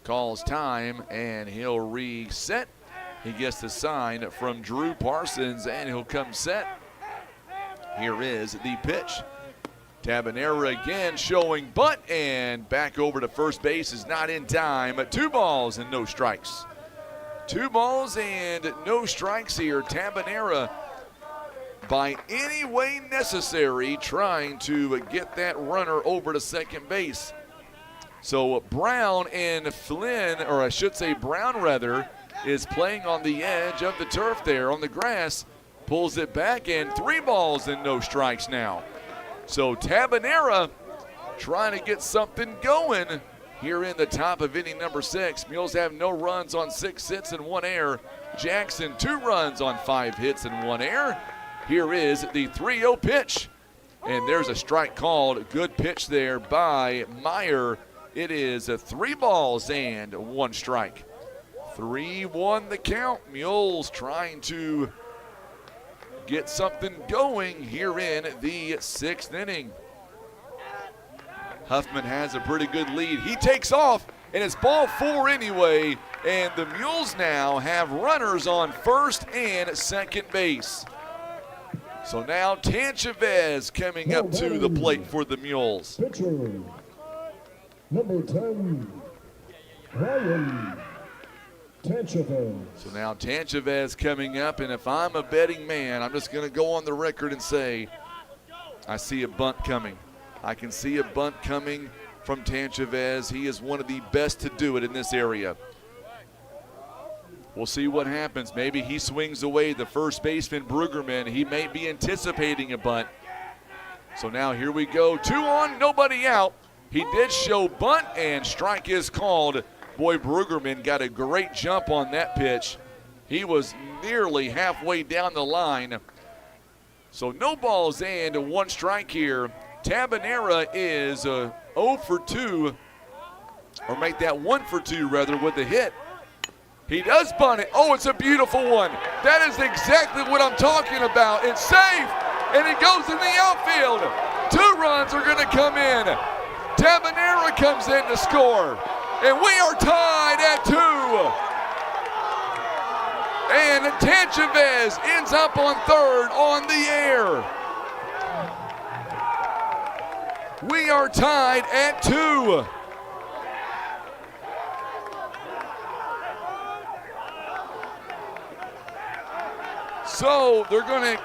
Calls time, and he'll reset. He gets the sign from Drew Parsons, and he'll come set. Here is the pitch. Tabanera again showing bunt, and back over to first base is not in time. 2 balls and no strikes. 2 balls and no strikes here. Tabanera, by any way necessary, trying to get that runner over to second base. So Brown and Flynn, or I should say Brown rather, is playing on the edge of the turf there on the grass. Pulls it back, and 3 balls and no strikes now. So Tabanera trying to get something going here in the top of inning number 6. Mules have no runs on 6 hits and 1 error. Jackson 2 runs on 5 hits and 1 error. Here is the 3-0 pitch, and there's a strike called. Good pitch there by Meyer. It is 3 balls and 1 strike. 3-1 the count. Mules trying to get something going here in the 6th inning. Huffman has a pretty good lead. He takes off, and it's ball 4 anyway, and the Mules now have runners on first and second base. So now Tanchavez coming up to the plate for the Mules. Pitcher, number 10, Brian Tanchavez. So now Tanchavez coming up, and if I'm a betting man, I'm just going to go on the record and say I see a bunt coming. I can see a bunt coming from Tanchavez. He is one of the best to do it in this area. We'll see what happens. Maybe he swings away the first baseman, Brueggemann. He may be anticipating a bunt. So now here we go. 2 on, nobody out. He did show bunt, and strike is called. Boy, Brueggemann got a great jump on that pitch. He was nearly halfway down the line. So no balls and 1 strike here. Tabanera is 0 for 2, or make that 1 for 2 rather, with a hit. He does bunt it. Oh, it's a beautiful one. That is exactly what I'm talking about. It's safe, and it goes in the outfield. 2 runs are going to come in. Tabanera comes in to score, and we are tied at 2. And Tanchavez ends up on third on the air. We are tied at 2. So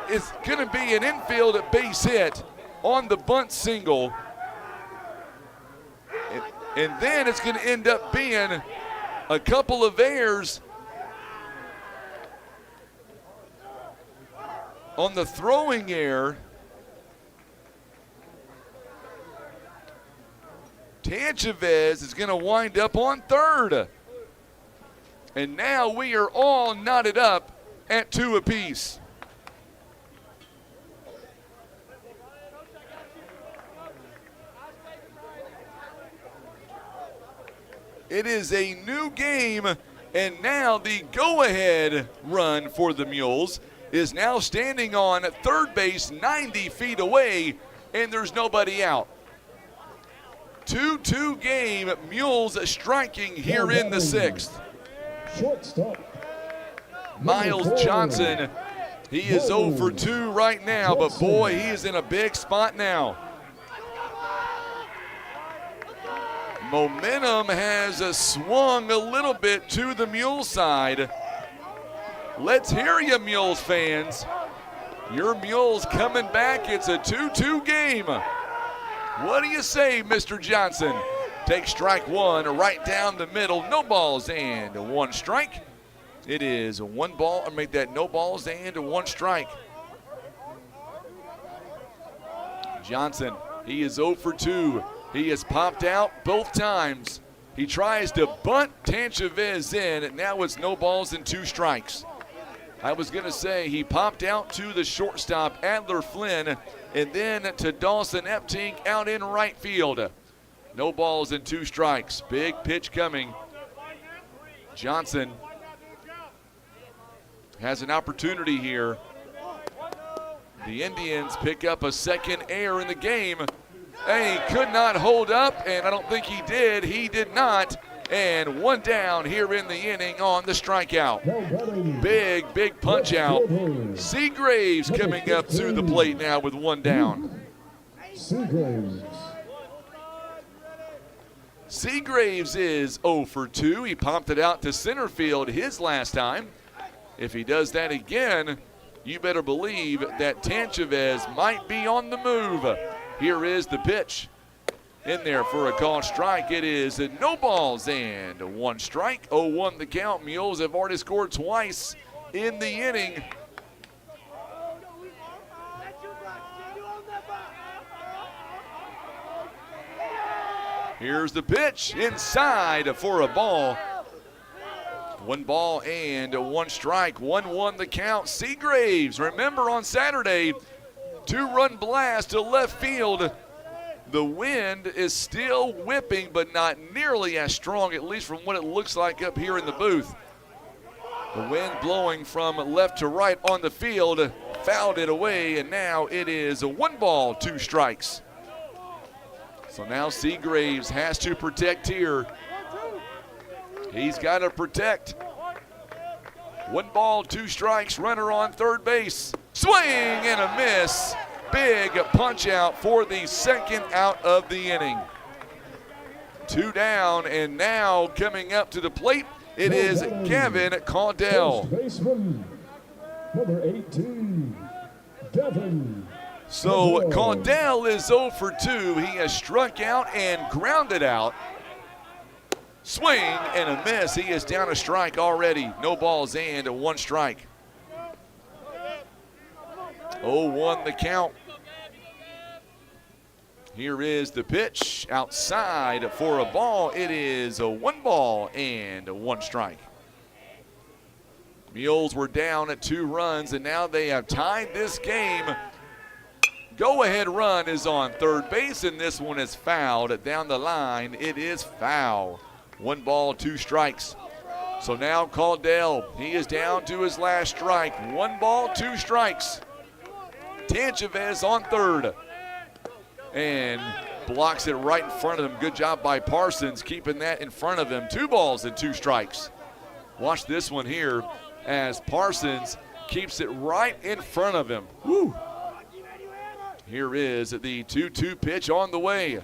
it's gonna be an infield base hit on the bunt single. And then it's gonna end up being a couple of errors on the throwing error. Tanchavez is going to wind up on third. And now we are all knotted up at 2 apiece. It is a new game, and now the go-ahead run for the Mules is now standing on third base 90 feet away, and there's nobody out. 2-2 game, Mules striking here in the 6th. Shortstop, Miles Johnson, he is 0 for 2 right now, but boy, he is in a big spot now. Momentum has swung a little bit to the Mules side. Let's hear you, Mules fans. Your Mules coming back. It's a 2-2 game. What do you say, Mr. Johnson? Take strike 1 right down the middle. No balls and 1 strike. It is 1 ball, or make that no balls and 1 strike. Johnson, he is 0 for 2. He has popped out both times. He tries to bunt Tanchavez in, and now it's no balls and 2 strikes. I was going to say he popped out to the shortstop, Adler Flynn, and then to Dawson Eptink out in right field. No balls and 2 strikes. Big pitch coming. Johnson has an opportunity here. The Indians pick up a second error in the game. And he could not hold up, and I don't think he did. He did not. And 1 down here in the inning on the strikeout. Big punch out. Seagraves coming up to the plate now with 1 down. Seagraves is 0 for 2. He popped it out to center field his last time. If he does that again, you better believe that Tanchavez might be on the move. Here is the pitch. In there for a called strike. It is no balls and 1 strike. 0-1 the count. Mules have already scored twice in the inning. Here's the pitch inside for a ball. 1 ball and 1 strike. 1-1 the count. Seagraves, remember on Saturday, 2-run blast to left field. The wind is still whipping, but not nearly as strong, at least from what it looks like up here in the booth. The wind blowing from left to right on the field, fouled it away, and now it is a 1 ball, 2 strikes. So now Seagraves has to protect here. He's got to protect. 1 ball, 2 strikes, runner on third base. Swing and a miss. Big punch out for the second out of the inning. 2 down, and now coming up to the plate, it is Gavin Caudell. Baseman, number 18, Gavin. So Caudell is 0 for 2. He has struck out and grounded out. Swing and a miss. He is down a strike already. No balls and 1 strike. 0-1 the count. Here is the pitch outside for a ball. It is a 1 ball and 1 strike. Mules were down at 2 runs, and now they have tied this game. Go-ahead run is on third base, and this one is fouled down the line. It is foul. 1 ball, 2 strikes. So now Caudell, he is down to his last strike. 1 ball, 2 strikes. Tanchavez on third. And blocks it right in front of him. Good job by Parsons keeping that in front of him. 2 balls and 2 strikes. Watch this one here as Parsons keeps it right in front of him. Woo. Here is the 2-2 pitch on the way.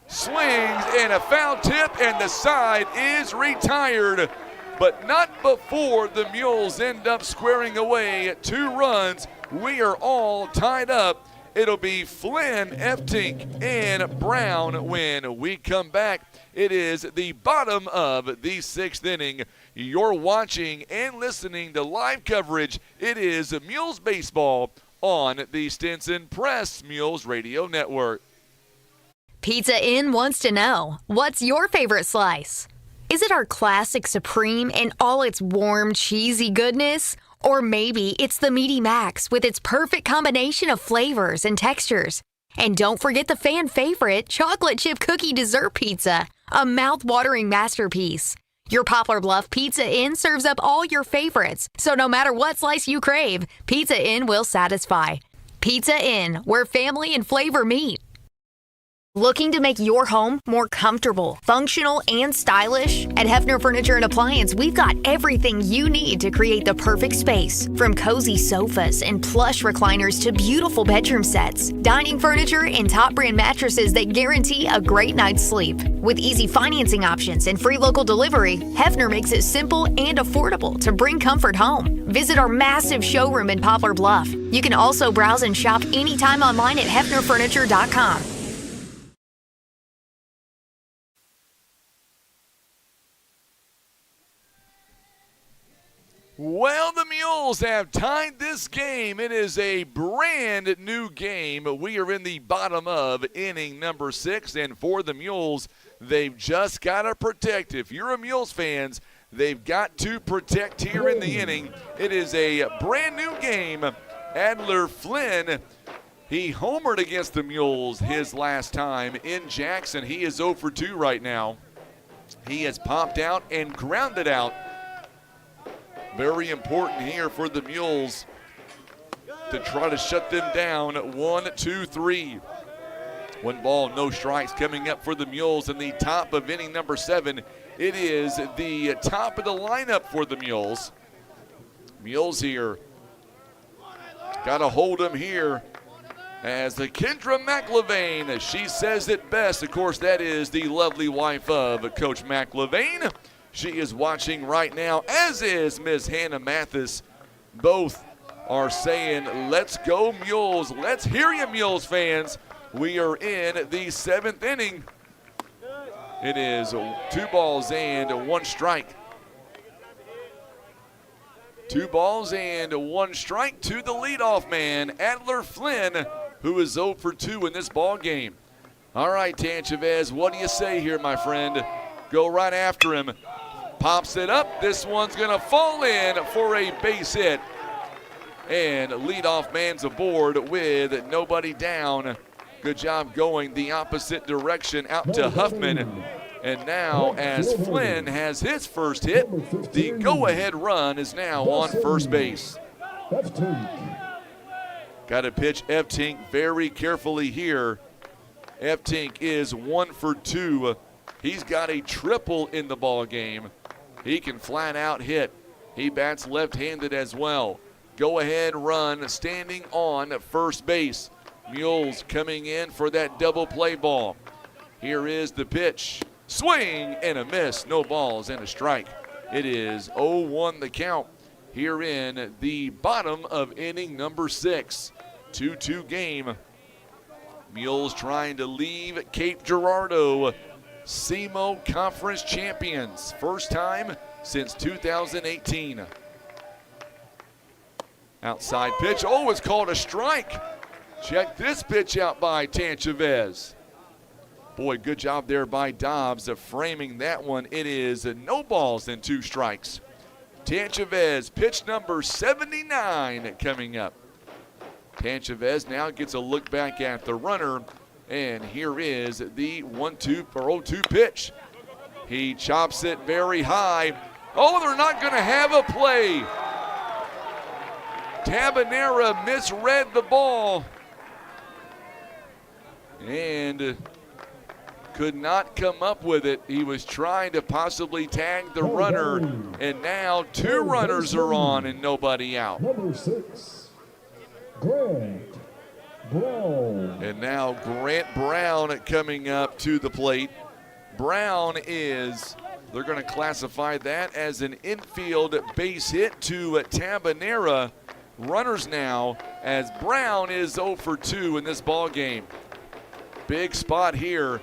Swings and a foul tip, and the side is retired. But not before the Mules end up squaring away 2 runs. We are all tied up. It'll be Flynn, Eptink, and Brown when we come back. It is the bottom of the 6th inning. You're watching and listening to live coverage. It is Mules Baseball on the Stinson Press Mules Radio Network. Pizza Inn wants to know, what's your favorite slice? Is it our classic Supreme in all its warm, cheesy goodness? Or maybe it's the Meaty Max with its perfect combination of flavors and textures. And don't forget the fan favorite chocolate chip cookie dessert pizza, a mouth-watering masterpiece. Your Poplar Bluff Pizza Inn serves up all your favorites, so no matter what slice you crave, Pizza Inn will satisfy. Pizza Inn, where family and flavor meet. Looking to make your home more comfortable, functional, and stylish? At Hefner Furniture and Appliance, we've got everything you need to create the perfect space. From cozy sofas and plush recliners to beautiful bedroom sets, dining furniture, and top brand mattresses that guarantee a great night's sleep. With easy financing options and free local delivery, Hefner makes it simple and affordable to bring comfort home. Visit our massive showroom in Poplar Bluff. You can also browse and shop anytime online at hefnerfurniture.com. Well, the Mules have tied this game. It is a brand new game. We are in the bottom of inning number 6, and for the Mules, they've just got to protect. If you're a Mules fans, They've got to protect here in the inning. It is a brand new game. Adler Flynn, he homered against the Mules his last time in Jackson. He is 0 for 2 right now. He has popped out and grounded out. Very important here for the Mules to try to shut them down. 1, 2, 3. 1 ball, no strikes coming up for the Mules in the top of inning number 7. It is the top of the lineup for the Mules. Mules here. Got to hold them here as the Kendra McLevain. She says it best. Of course, that is the lovely wife of Coach McLevain. She is watching right now, as is Ms. Hannah Mathis. Both are saying, let's go Mules. Let's hear you, Mules fans. We are in the 7th inning. It is 2 balls and 1 strike. 2 balls and 1 strike to the leadoff man, Adler Flynn, who is 0 for 2 in this ball game. All right, Tan Chavez, what do you say here, my friend? Go right after him. Pops it up. This one's going to fall in for a base hit. And leadoff man's aboard with nobody down. Good job going the opposite direction out to Huffman. And now, as Flynn has his first hit, the go-ahead run is now on first base. Got to pitch F-Tink very carefully here. F-Tink is 1 for 2. He's got a triple in the ball game. He can flat out hit. He bats left-handed as well. Go-ahead run standing on first base. Mules coming in for that double play ball. Here is the pitch. Swing and a miss. No balls and a strike. It is 0-1 the count here in the bottom of inning number 6. 2-2 game. Mules trying to leave Cape Girardeau SEMO Conference champions. First time since 2018. Outside pitch. Oh, it's called a strike. Check this pitch out by Tan Chavez. Boy, good job there by Dobbs of framing that one. It is no balls and 2 strikes. Tan Chavez, pitch number 79 coming up. Tan Chavez now gets a look back at the runner, and here is the 0-2 pitch. He chops it very high. Oh, they're not going to have a play. Tabanera misread the ball and could not come up with it. He was trying to possibly tag the runner, and now 2 runners are on and nobody out. Number 6, Grant Brown. And now Grant Brown coming up to the plate. Brown is, they're going to classify that as an infield base hit to Tabanera. Runners now as Brown is 0 for 2 in this ball game. Big spot here.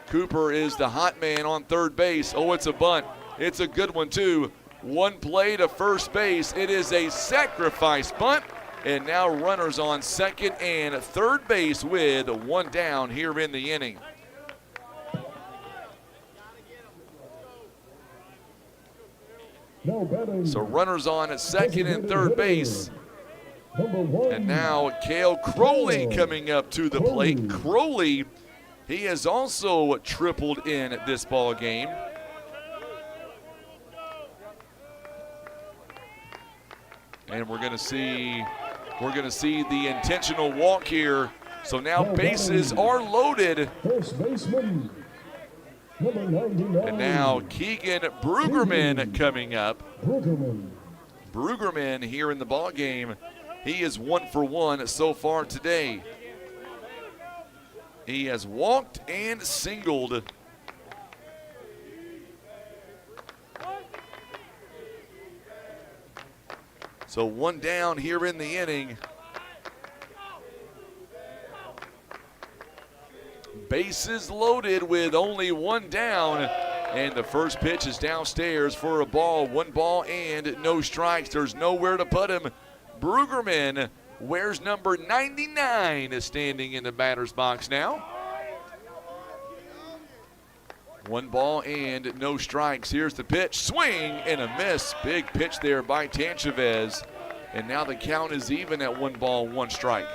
Cooper is the hot man on third base. Oh, it's a bunt. It's a good one, too. 1 play to first base. It is a sacrifice bunt. And now runners on second and third base with 1 down here in the inning. So runners on at second and third base. And now Cale Crowley coming up to the plate. Crowley, he has also tripled in this ball game. And we're going to see the intentional walk here. So now bases are loaded. First baseman, number 99. And now Keegan Brugerman coming up. Brugerman here in the ball game. He is 1 for 1 so far today. He has walked and singled. So 1 down here in the inning. Bases loaded with only 1 down. And the first pitch is downstairs for a ball. 1 ball and no strikes. There's nowhere to put him. Brugerman wears number 99 is standing in the batter's box now. 1 ball and no strikes. Here's the pitch, swing and a miss. Big pitch there by Tanchavez. And now the count is even at 1 ball, 1 strike.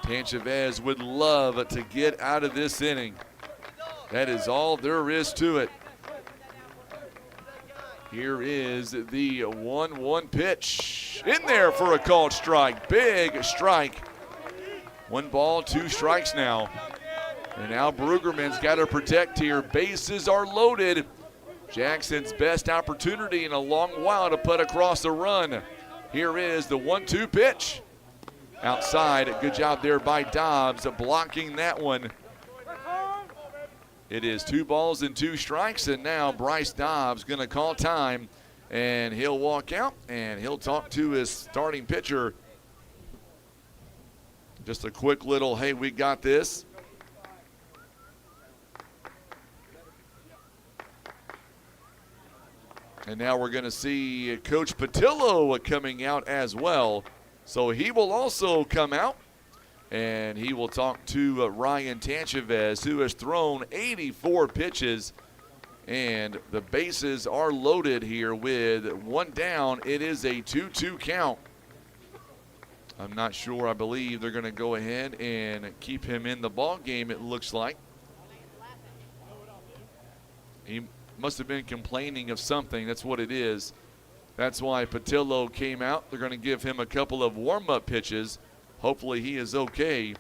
Tanchavez would love to get out of this inning. That is all there is to it. Here is the 1-1 pitch. In there for a called strike. Big strike. 1 ball, 2 strikes now. And now Brueggemann's got to protect here. Bases are loaded. Jackson's best opportunity in a long while to put across a run. Here is the 1-2 pitch. Outside, good job there by Dobbs blocking that one. It is 2 balls and 2 strikes, and now Bryce Dobbs going to call time, and he'll walk out, and he'll talk to his starting pitcher. Just a quick little, hey, we got this. And now we're going to see Coach Patillo coming out as well. So he will also come out, and he will talk to Ryan Tanchavez, who has thrown 84 pitches. And the bases are loaded here with 1 down. It is a 2-2 count. I'm not sure. I believe they're going to go ahead and keep him in the ball game, it looks like. He must have been complaining of something. That's what it is. That's why Patillo came out. They're going to give him a couple of warm-up pitches. Hopefully he is okay.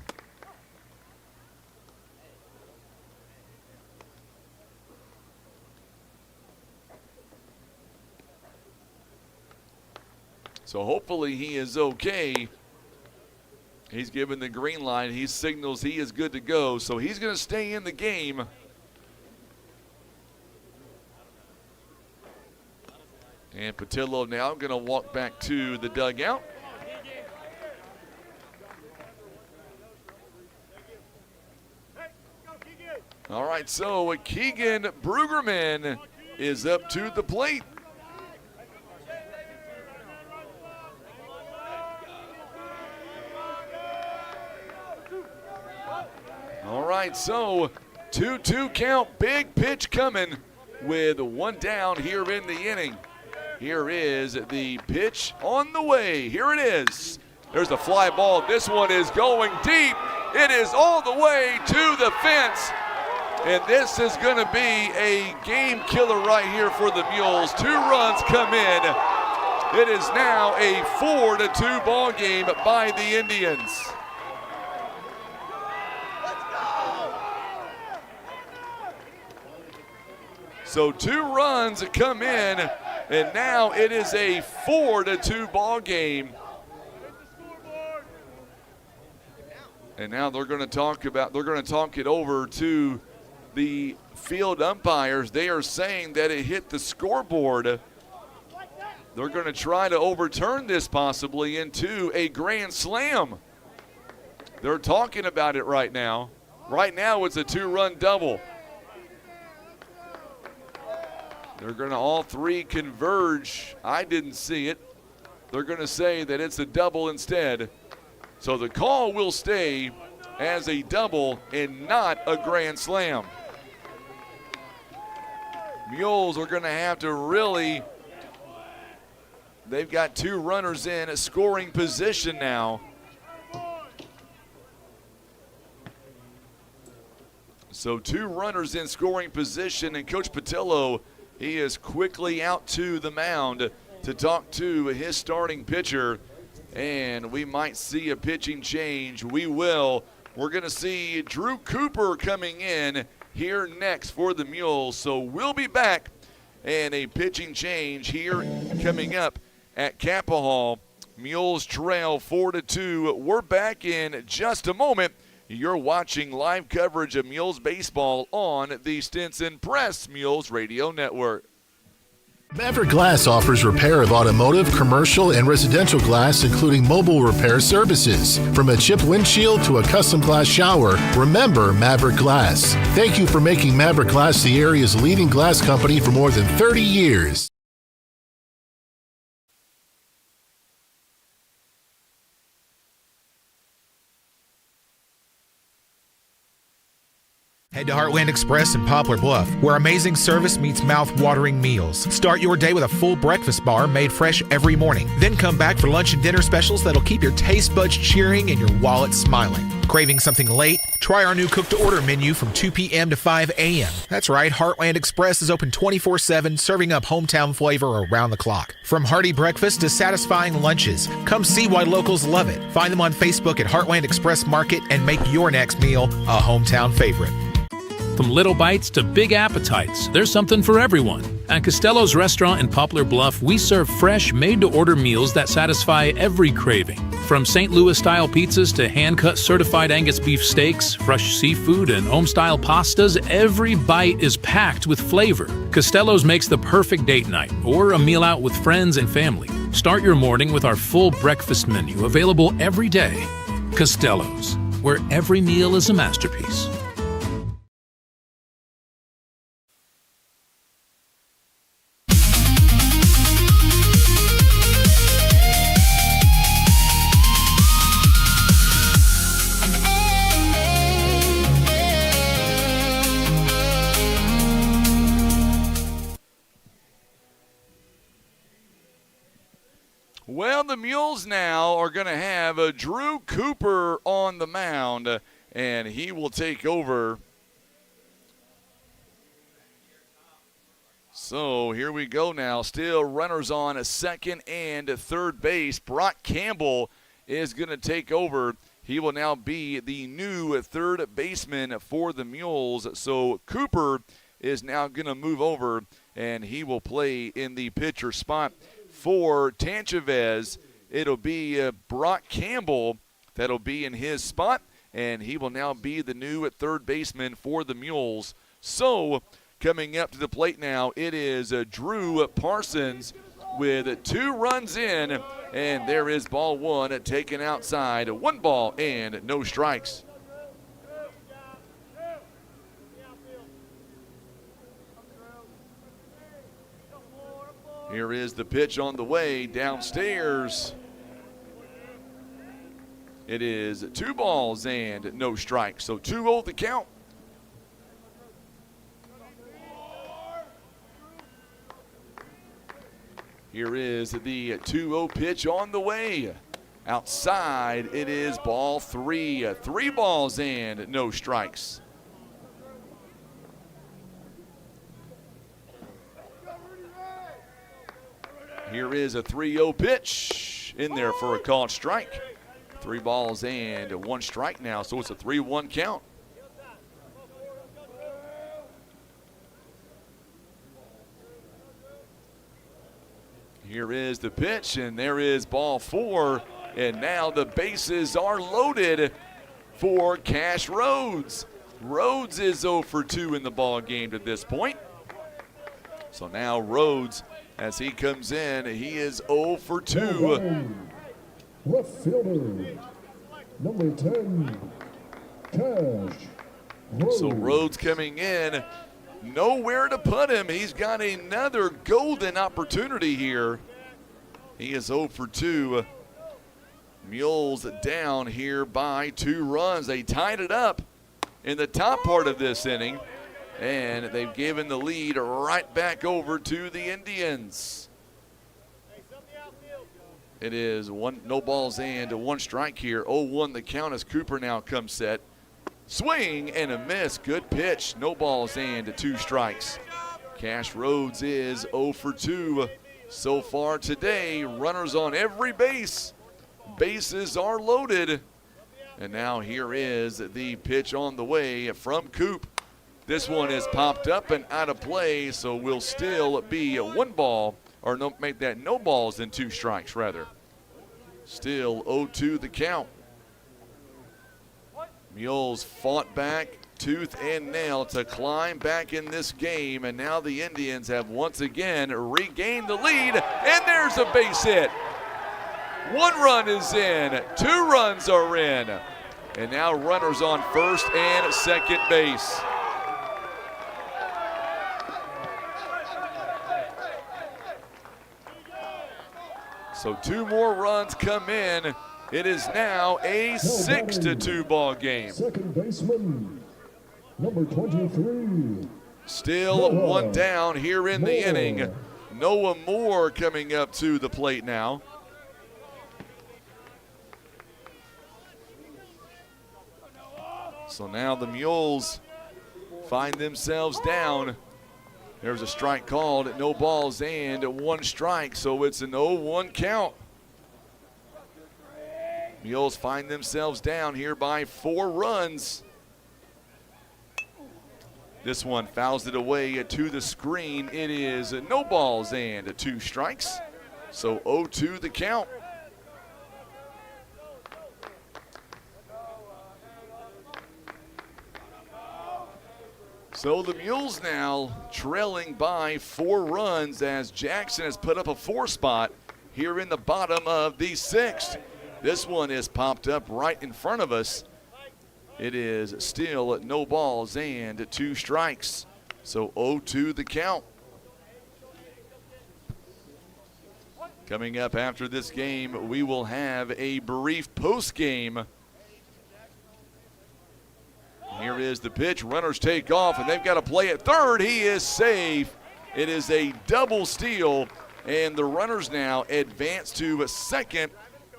So hopefully he is okay. He's given the green light. He signals he is good to go. So he's going to stay in the game. And Patillo now going to walk back to the dugout. All right, so Keegan Brueggemann is up to the plate. All right, so 2-2 count, big pitch coming with 1 down here in the inning. Here is the pitch on the way. Here it is. There's a fly ball. This one is going deep. It is all the way to the fence. And this is going to be a game killer right here for the Mules. 2 runs come in. It is now a 4-2 ball game by the Indians. So 2 runs come in. And now it is a 4-2 ball game. And now they're going to talk it over to the field umpires. They are saying that it hit the scoreboard. They're going to try to overturn this possibly into a grand slam. They're talking about it right now. Right now it's a 2-run double. They're going to all 3 converge. I didn't see it. They're going to say that it's a double instead. So the call will stay as a double and not a grand slam. Mules are going to have to really, they've got 2 runners in a scoring position now. So 2 runners in scoring position, and Coach Patillo, he is quickly out to the mound to talk to his starting pitcher, and we might see a pitching change. We will. We're going to see Drew Cooper coming in here next for the Mules. So we'll be back, and a pitching change here coming up at Capaha. Mules trail 4-2. We're back in just a moment. You're watching live coverage of Mules baseball on the Stinson Press Mules Radio Network. Maverick Glass offers repair of automotive, commercial, and residential glass, including mobile repair services. From a chipped windshield to a custom glass shower, remember Maverick Glass. Thank you for making Maverick Glass the area's leading glass company for more than 30 years. Head to Heartland Express in Poplar Bluff, where amazing service meets mouth-watering meals. Start your day with a full breakfast bar made fresh every morning. Then come back for lunch and dinner specials that'll keep your taste buds cheering and your wallet smiling. Craving something late? Try our new cook-to-order menu from 2 p.m. to 5 a.m. That's right, Heartland Express is open 24/7, serving up hometown flavor around the clock. From hearty breakfast to satisfying lunches, come see why locals love it. Find them on Facebook at Heartland Express Market and make your next meal a hometown favorite. From little bites to big appetites, there's something for everyone. At Costello's Restaurant in Poplar Bluff, we serve fresh, made-to-order meals that satisfy every craving. From St. Louis-style pizzas to hand-cut certified Angus beef steaks, fresh seafood, and home-style pastas, every bite is packed with flavor. Costello's makes the perfect date night or a meal out with friends and family. Start your morning with our full breakfast menu, available every day. Costello's, where every meal is a masterpiece. Well, the Mules now are going to have Drew Cooper on the mound, and he will take over. So here we go now. Still runners on second and third base. Brock Campbell is going to take over. He will now be the new third baseman for the Mules. So Cooper is now going to move over, and he will play in the pitcher spot. For Tanchavez, it'll be Brock Campbell that'll be in his spot, and he will now be the new third baseman for the Mules. So coming up to the plate now, it is Drew Parsons with 2 runs in, and there is ball one taken outside. 1 ball and no strikes. Here is the pitch on the way downstairs. It is 2 balls and no strikes. So 2-0 the count. Here is the 2-0 pitch on the way. Outside, it is ball 3. 3 balls and no strikes. Here is a 3-0 pitch in there for a called strike. 3 balls and 1 strike now, so it's a 3-1 count. Here is the pitch, and there is ball 4. And now the bases are loaded for Cash Rhodes. Rhodes is 0 for 2 in the ball game to this point. So now Rhodes, as he comes in, he is 0 for 2. Left fielder, number 10, Cash Rhodes. So Rhodes coming in, nowhere to put him. He's got another golden opportunity here. He is 0 for 2. Mules down here by 2 runs. They tied it up in the top part of this inning, and they've given the lead right back over to the Indians. It is 1, no balls and 1 strike here. 0-1 the count as Cooper now comes set. Swing and a miss. Good pitch. No balls and 2 strikes. Cash Rhodes is 0 for 2 so far today. Runners on every base. Bases are loaded. And now here is the pitch on the way from Coop. This one is popped up and out of play, so will still be 1 ball, or no, make that no balls and 2 strikes rather. Still 0-2 the count. Mules fought back tooth and nail to climb back in this game, and now the Indians have once again regained the lead, and there's a base hit. 1 run is in, 2 runs are in, and now runners on first and second base. So 2 more runs come in. It is now a 6-2 ball game. Second baseman, Number 23. Still Noah one down here in the Moore. inning. Noah Moore coming up to the plate now. So now the Mules find themselves down. There's a strike called, no balls and 1 strike, so it's an 0-1 count. Mules find themselves down here by 4 runs. This one fouls it away to the screen. It is no balls and 2 strikes, so 0-2 the count. So the Mules now trailing by 4 runs as Jackson has put up a 4 spot here in the bottom of the 6th. This one is popped up right in front of us. It is still no balls and 2 strikes. So 0-2 the count. Coming up after this game, we will have a brief post game. Here is the pitch. Runners take off, and they've got to play at third. He is safe. It is a double steal, and the runners now advance to second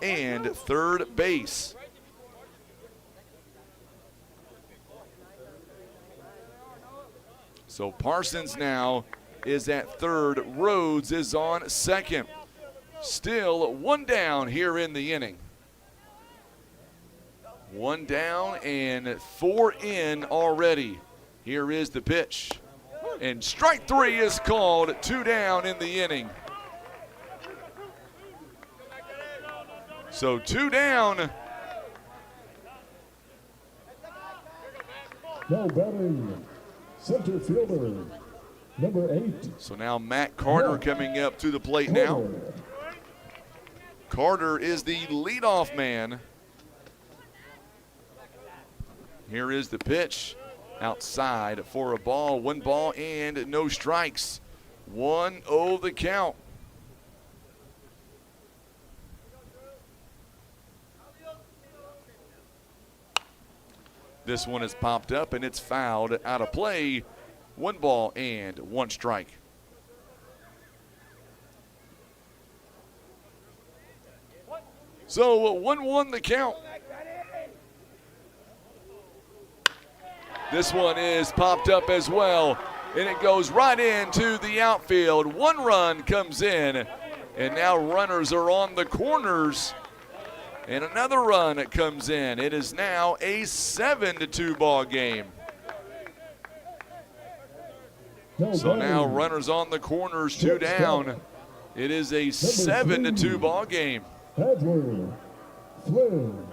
and third base. So Parsons now is at third. Rhodes is on second. Still 1 down here in the inning. 1 down and 4 in already. Here is the pitch. And strike 3 is called. 2 down in the inning. So 2 down. Now batting, center fielder, number 8. So now Matt Carter coming up to the plate now. Carter is the leadoff man. Here is the pitch. Outside for a ball. 1 ball and no strikes. 1-0 the count. This one is popped up and it's fouled out of play. 1 ball and 1 strike. So 1-1 the count. This one is popped up as well, and it goes right into the outfield. 1 run comes in, and now runners are on the corners, and another run comes in. It is now a 7-2 ball game. So now runners on the corners, 2 down. It is a 7-2 ball game. Edward Flynn.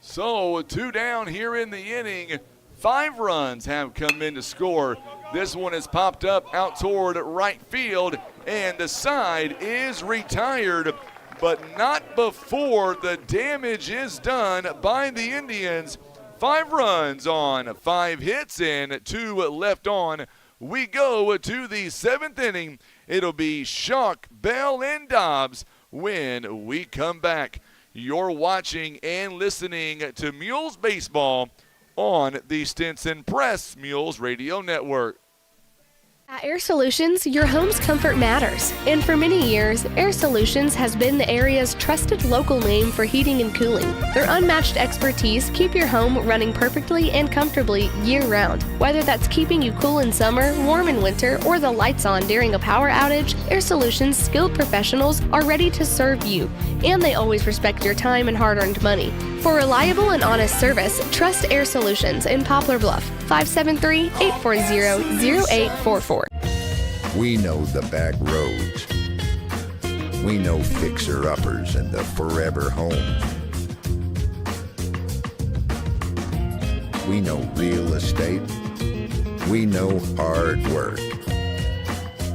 So 2 down here in the inning. 5 runs have come in to score. This one is popped up out toward right field, and the side is retired, but not before the damage is done by the Indians. 5 runs on 5 hits and 2 left on. We go to the 7th inning. It'll be Schock, Bell, and Dobbs when we come back. You're watching and listening to Mules Baseball on the Stinson Press Mules Radio Network. At Air Solutions, your home's comfort matters. And for many years, Air Solutions has been the area's trusted local name for heating and cooling. Their unmatched expertise keep your home running perfectly and comfortably year-round. Whether that's keeping you cool in summer, warm in winter, or the lights on during a power outage, Air Solutions' skilled professionals are ready to serve you. And they always respect your time and hard-earned money. For reliable and honest service, trust Air Solutions in Poplar Bluff, 573-840-0844. We know the back roads. We know fixer-uppers and the forever homes. We know real estate. We know hard work.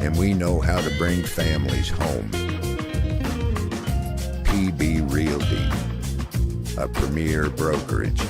And we know how to bring families home. PB Realty. a premier brokerage.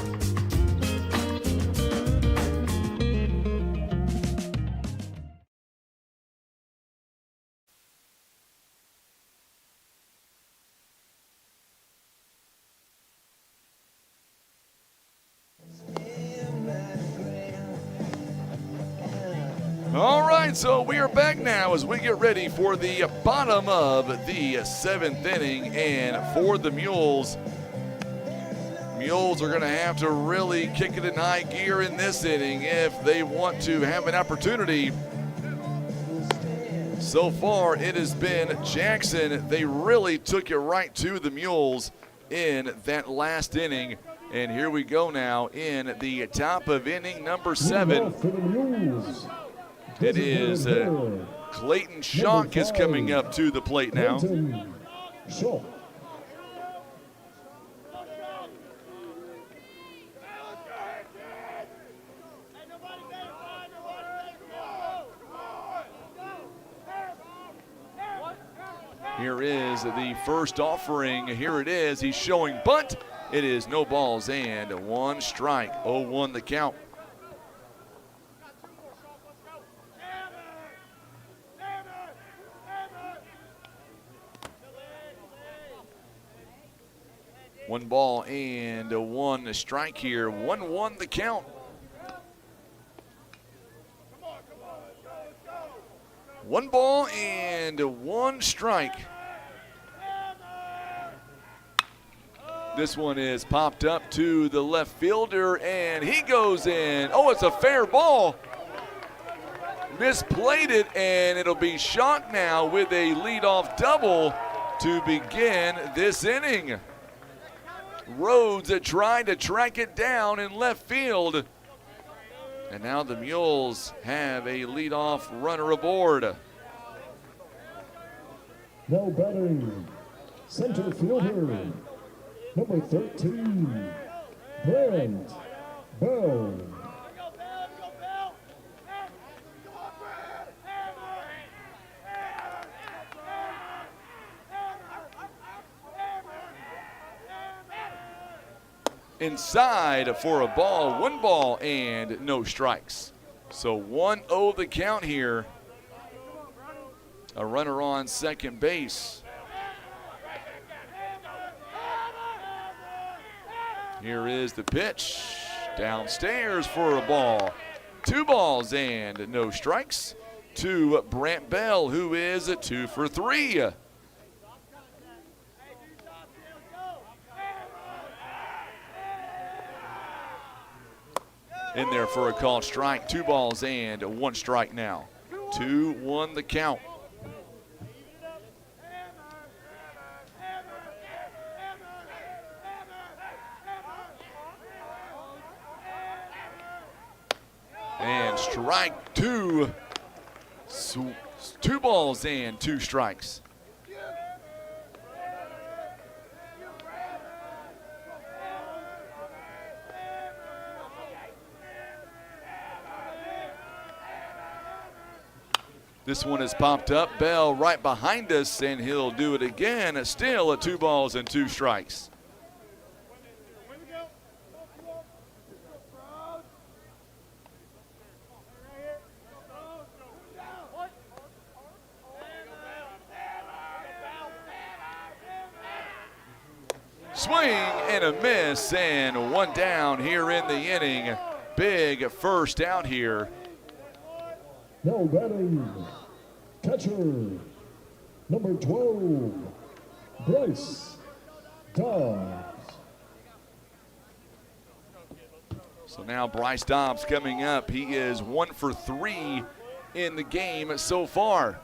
All right, so we are back now as we get ready for the bottom of the 7th inning. And for the Mules are going to have to really kick it in high gear in this inning if they want to have an opportunity. So far, it has been Jackson. They really took it right to the Mules in that last inning. And here we go now in the top of inning number 7. It is Clayton Schock is coming up to the plate now. Here is the first offering. Here it is. He's showing bunt. It is no balls and 1 strike. 0-1 the count. One ball and 1 strike here. 1-1 the count. One ball and 1 strike. This one is popped up to the left fielder, and he goes in. Oh, it's a fair ball. Misplayed it, and it'll be Schock now with a leadoff double to begin this inning. Rhodes tried to track it down in left field. And now the Mules have a leadoff runner aboard. Now batting, center fielder, number 13, Brent Bell. Inside for a ball, 1 ball and no strikes. So 1-0 the count here. A runner on second base. Here is the pitch. Downstairs for a ball. 2 balls and no strikes to Brant Bell, who is 2 for 3. In there for a called strike. 2 balls and 1 strike now. 2-1 the count. And strike 2. 2 balls and 2 strikes. This one is popped up. Bell right behind us, and he'll do it again. Still at 2 balls and 2 strikes. Swing and a miss, and 1 down here in the inning. Big first out here. Now batting, catcher, number 12, Bryce Dobbs. So now Bryce Dobbs coming up. He is 1 for 3 in the game so far.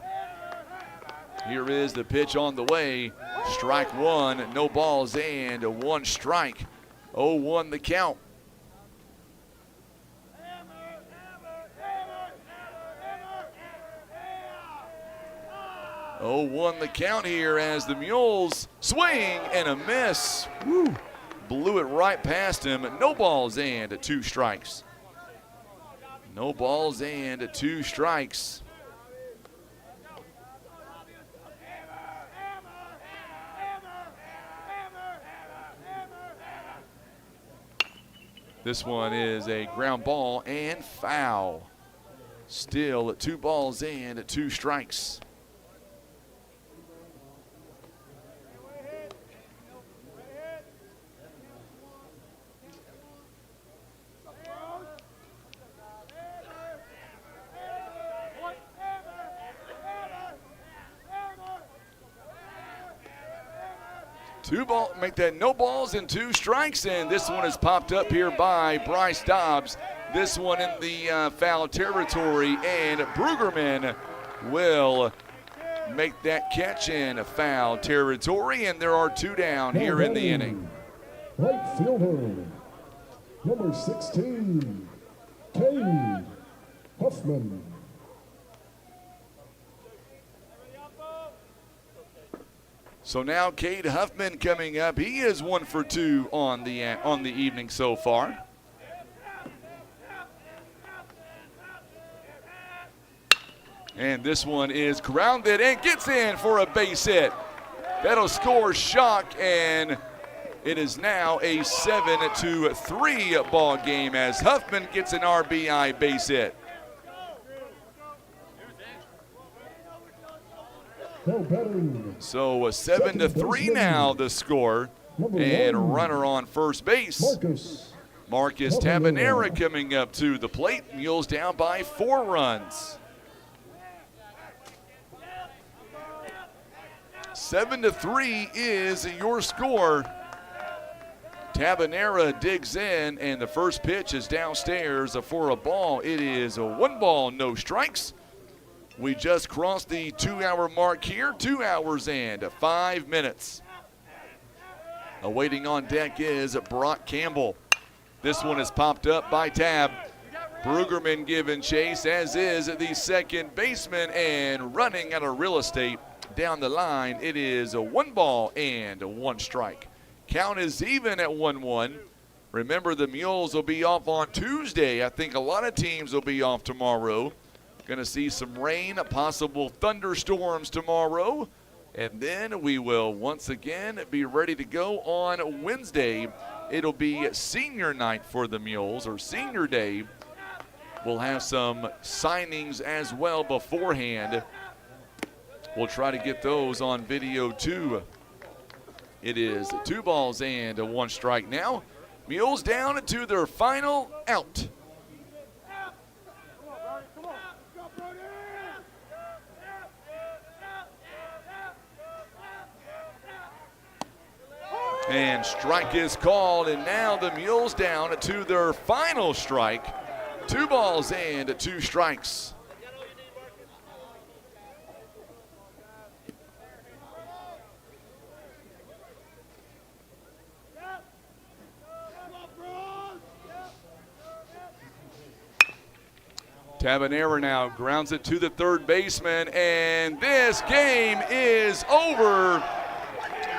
Here is the pitch on the way. Strike 1, no balls and 1 strike. 0-1 the count. 0-1 the count here as the Mules swing and a miss. Woo. Blew it right past him. No balls and 2 strikes. No balls and 2 strikes. This one is a ground ball and foul. Still 2 balls and 2 strikes. Make that no balls and 2 strikes, and this one is popped up here by Bryce Dobbs. This one in the foul territory, and Brueggerman will make that catch in foul territory, and there are 2 down here in the inning. Right fielder, number 16, Cade Huffman. So now Cade Huffman coming up. He is 1 for 2 on the evening so far. And this one is grounded and gets in for a base hit. That'll score Shock, and it is now a 7-3 ball game as Huffman gets an RBI base hit. So 7-3 now the score, and runner on first base. Marcus Tabanera coming up to the plate. Mules down by 4 runs. 7-3 is your score. Tabanera digs in, and the first pitch is downstairs for a ball. It is a 1 ball, no strikes. We just crossed the 2-hour mark here, 2 hours and 5 minutes. Awaiting on deck is Brock Campbell. This one is popped up by Tab. Brueggerman giving chase, as is the second baseman, and running out of real estate down the line. It is a 1 ball and 1 strike. Count is even at 1-1. Remember, the Mules will be off on Tuesday. I think a lot of teams will be off tomorrow. Going to see some rain, possible thunderstorms tomorrow. And then we will once again be ready to go on Wednesday. It'll be senior night for the Mules, or senior day. We'll have some signings as well beforehand. We'll try to get those on video too. It is 2 balls and 1 strike now. Mules down to their final out. And strike is called, and now the Mules down to their final strike. 2 balls and 2 strikes. Tabanera now grounds it to the third baseman, and this game is over.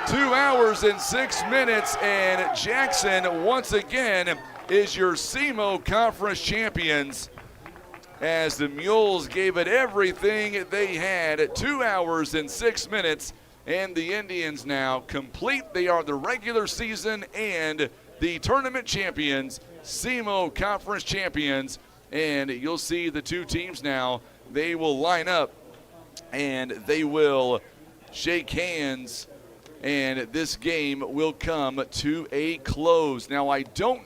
2 hours and 6 minutes, and Jackson once again is your SEMO Conference champions, as the Mules gave it everything they had at 2 hours and 6 minutes, and the Indians now complete. They are the regular season and the tournament champions, SEMO Conference champions, and you'll see the 2 teams now. They will line up and they will shake hands, and this game will come to a close. Now, I do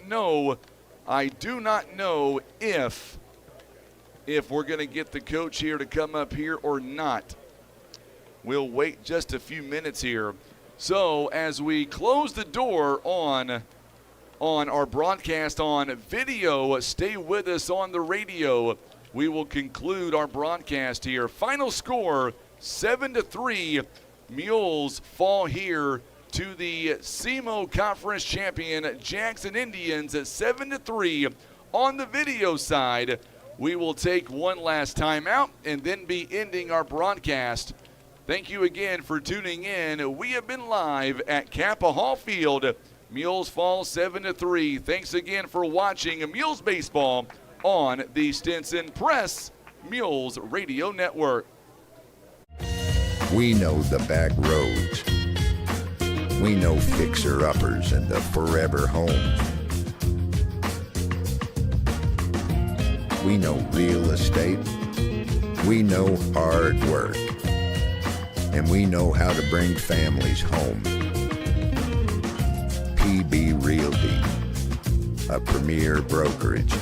not know if we're going to get the coach here to come up here or not. We'll wait just a few minutes here. So as we close the door on our broadcast on video, stay with us on the radio. We will conclude our broadcast here. Final score, 7-3. Mules fall here to the SEMO Conference champion Jackson Indians at 7-3. On the video side, we will take one last time out and then be ending our broadcast. Thank you again for tuning in. We have been live at Capaha Field. Mules fall 7-3. Thanks again for watching Mules Baseball on the Stinson Press Mules Radio Network. We know the back roads. We know fixer-uppers and the forever home. We know real estate. We know hard work. And we know how to bring families home. PB Realty, a premier brokerage.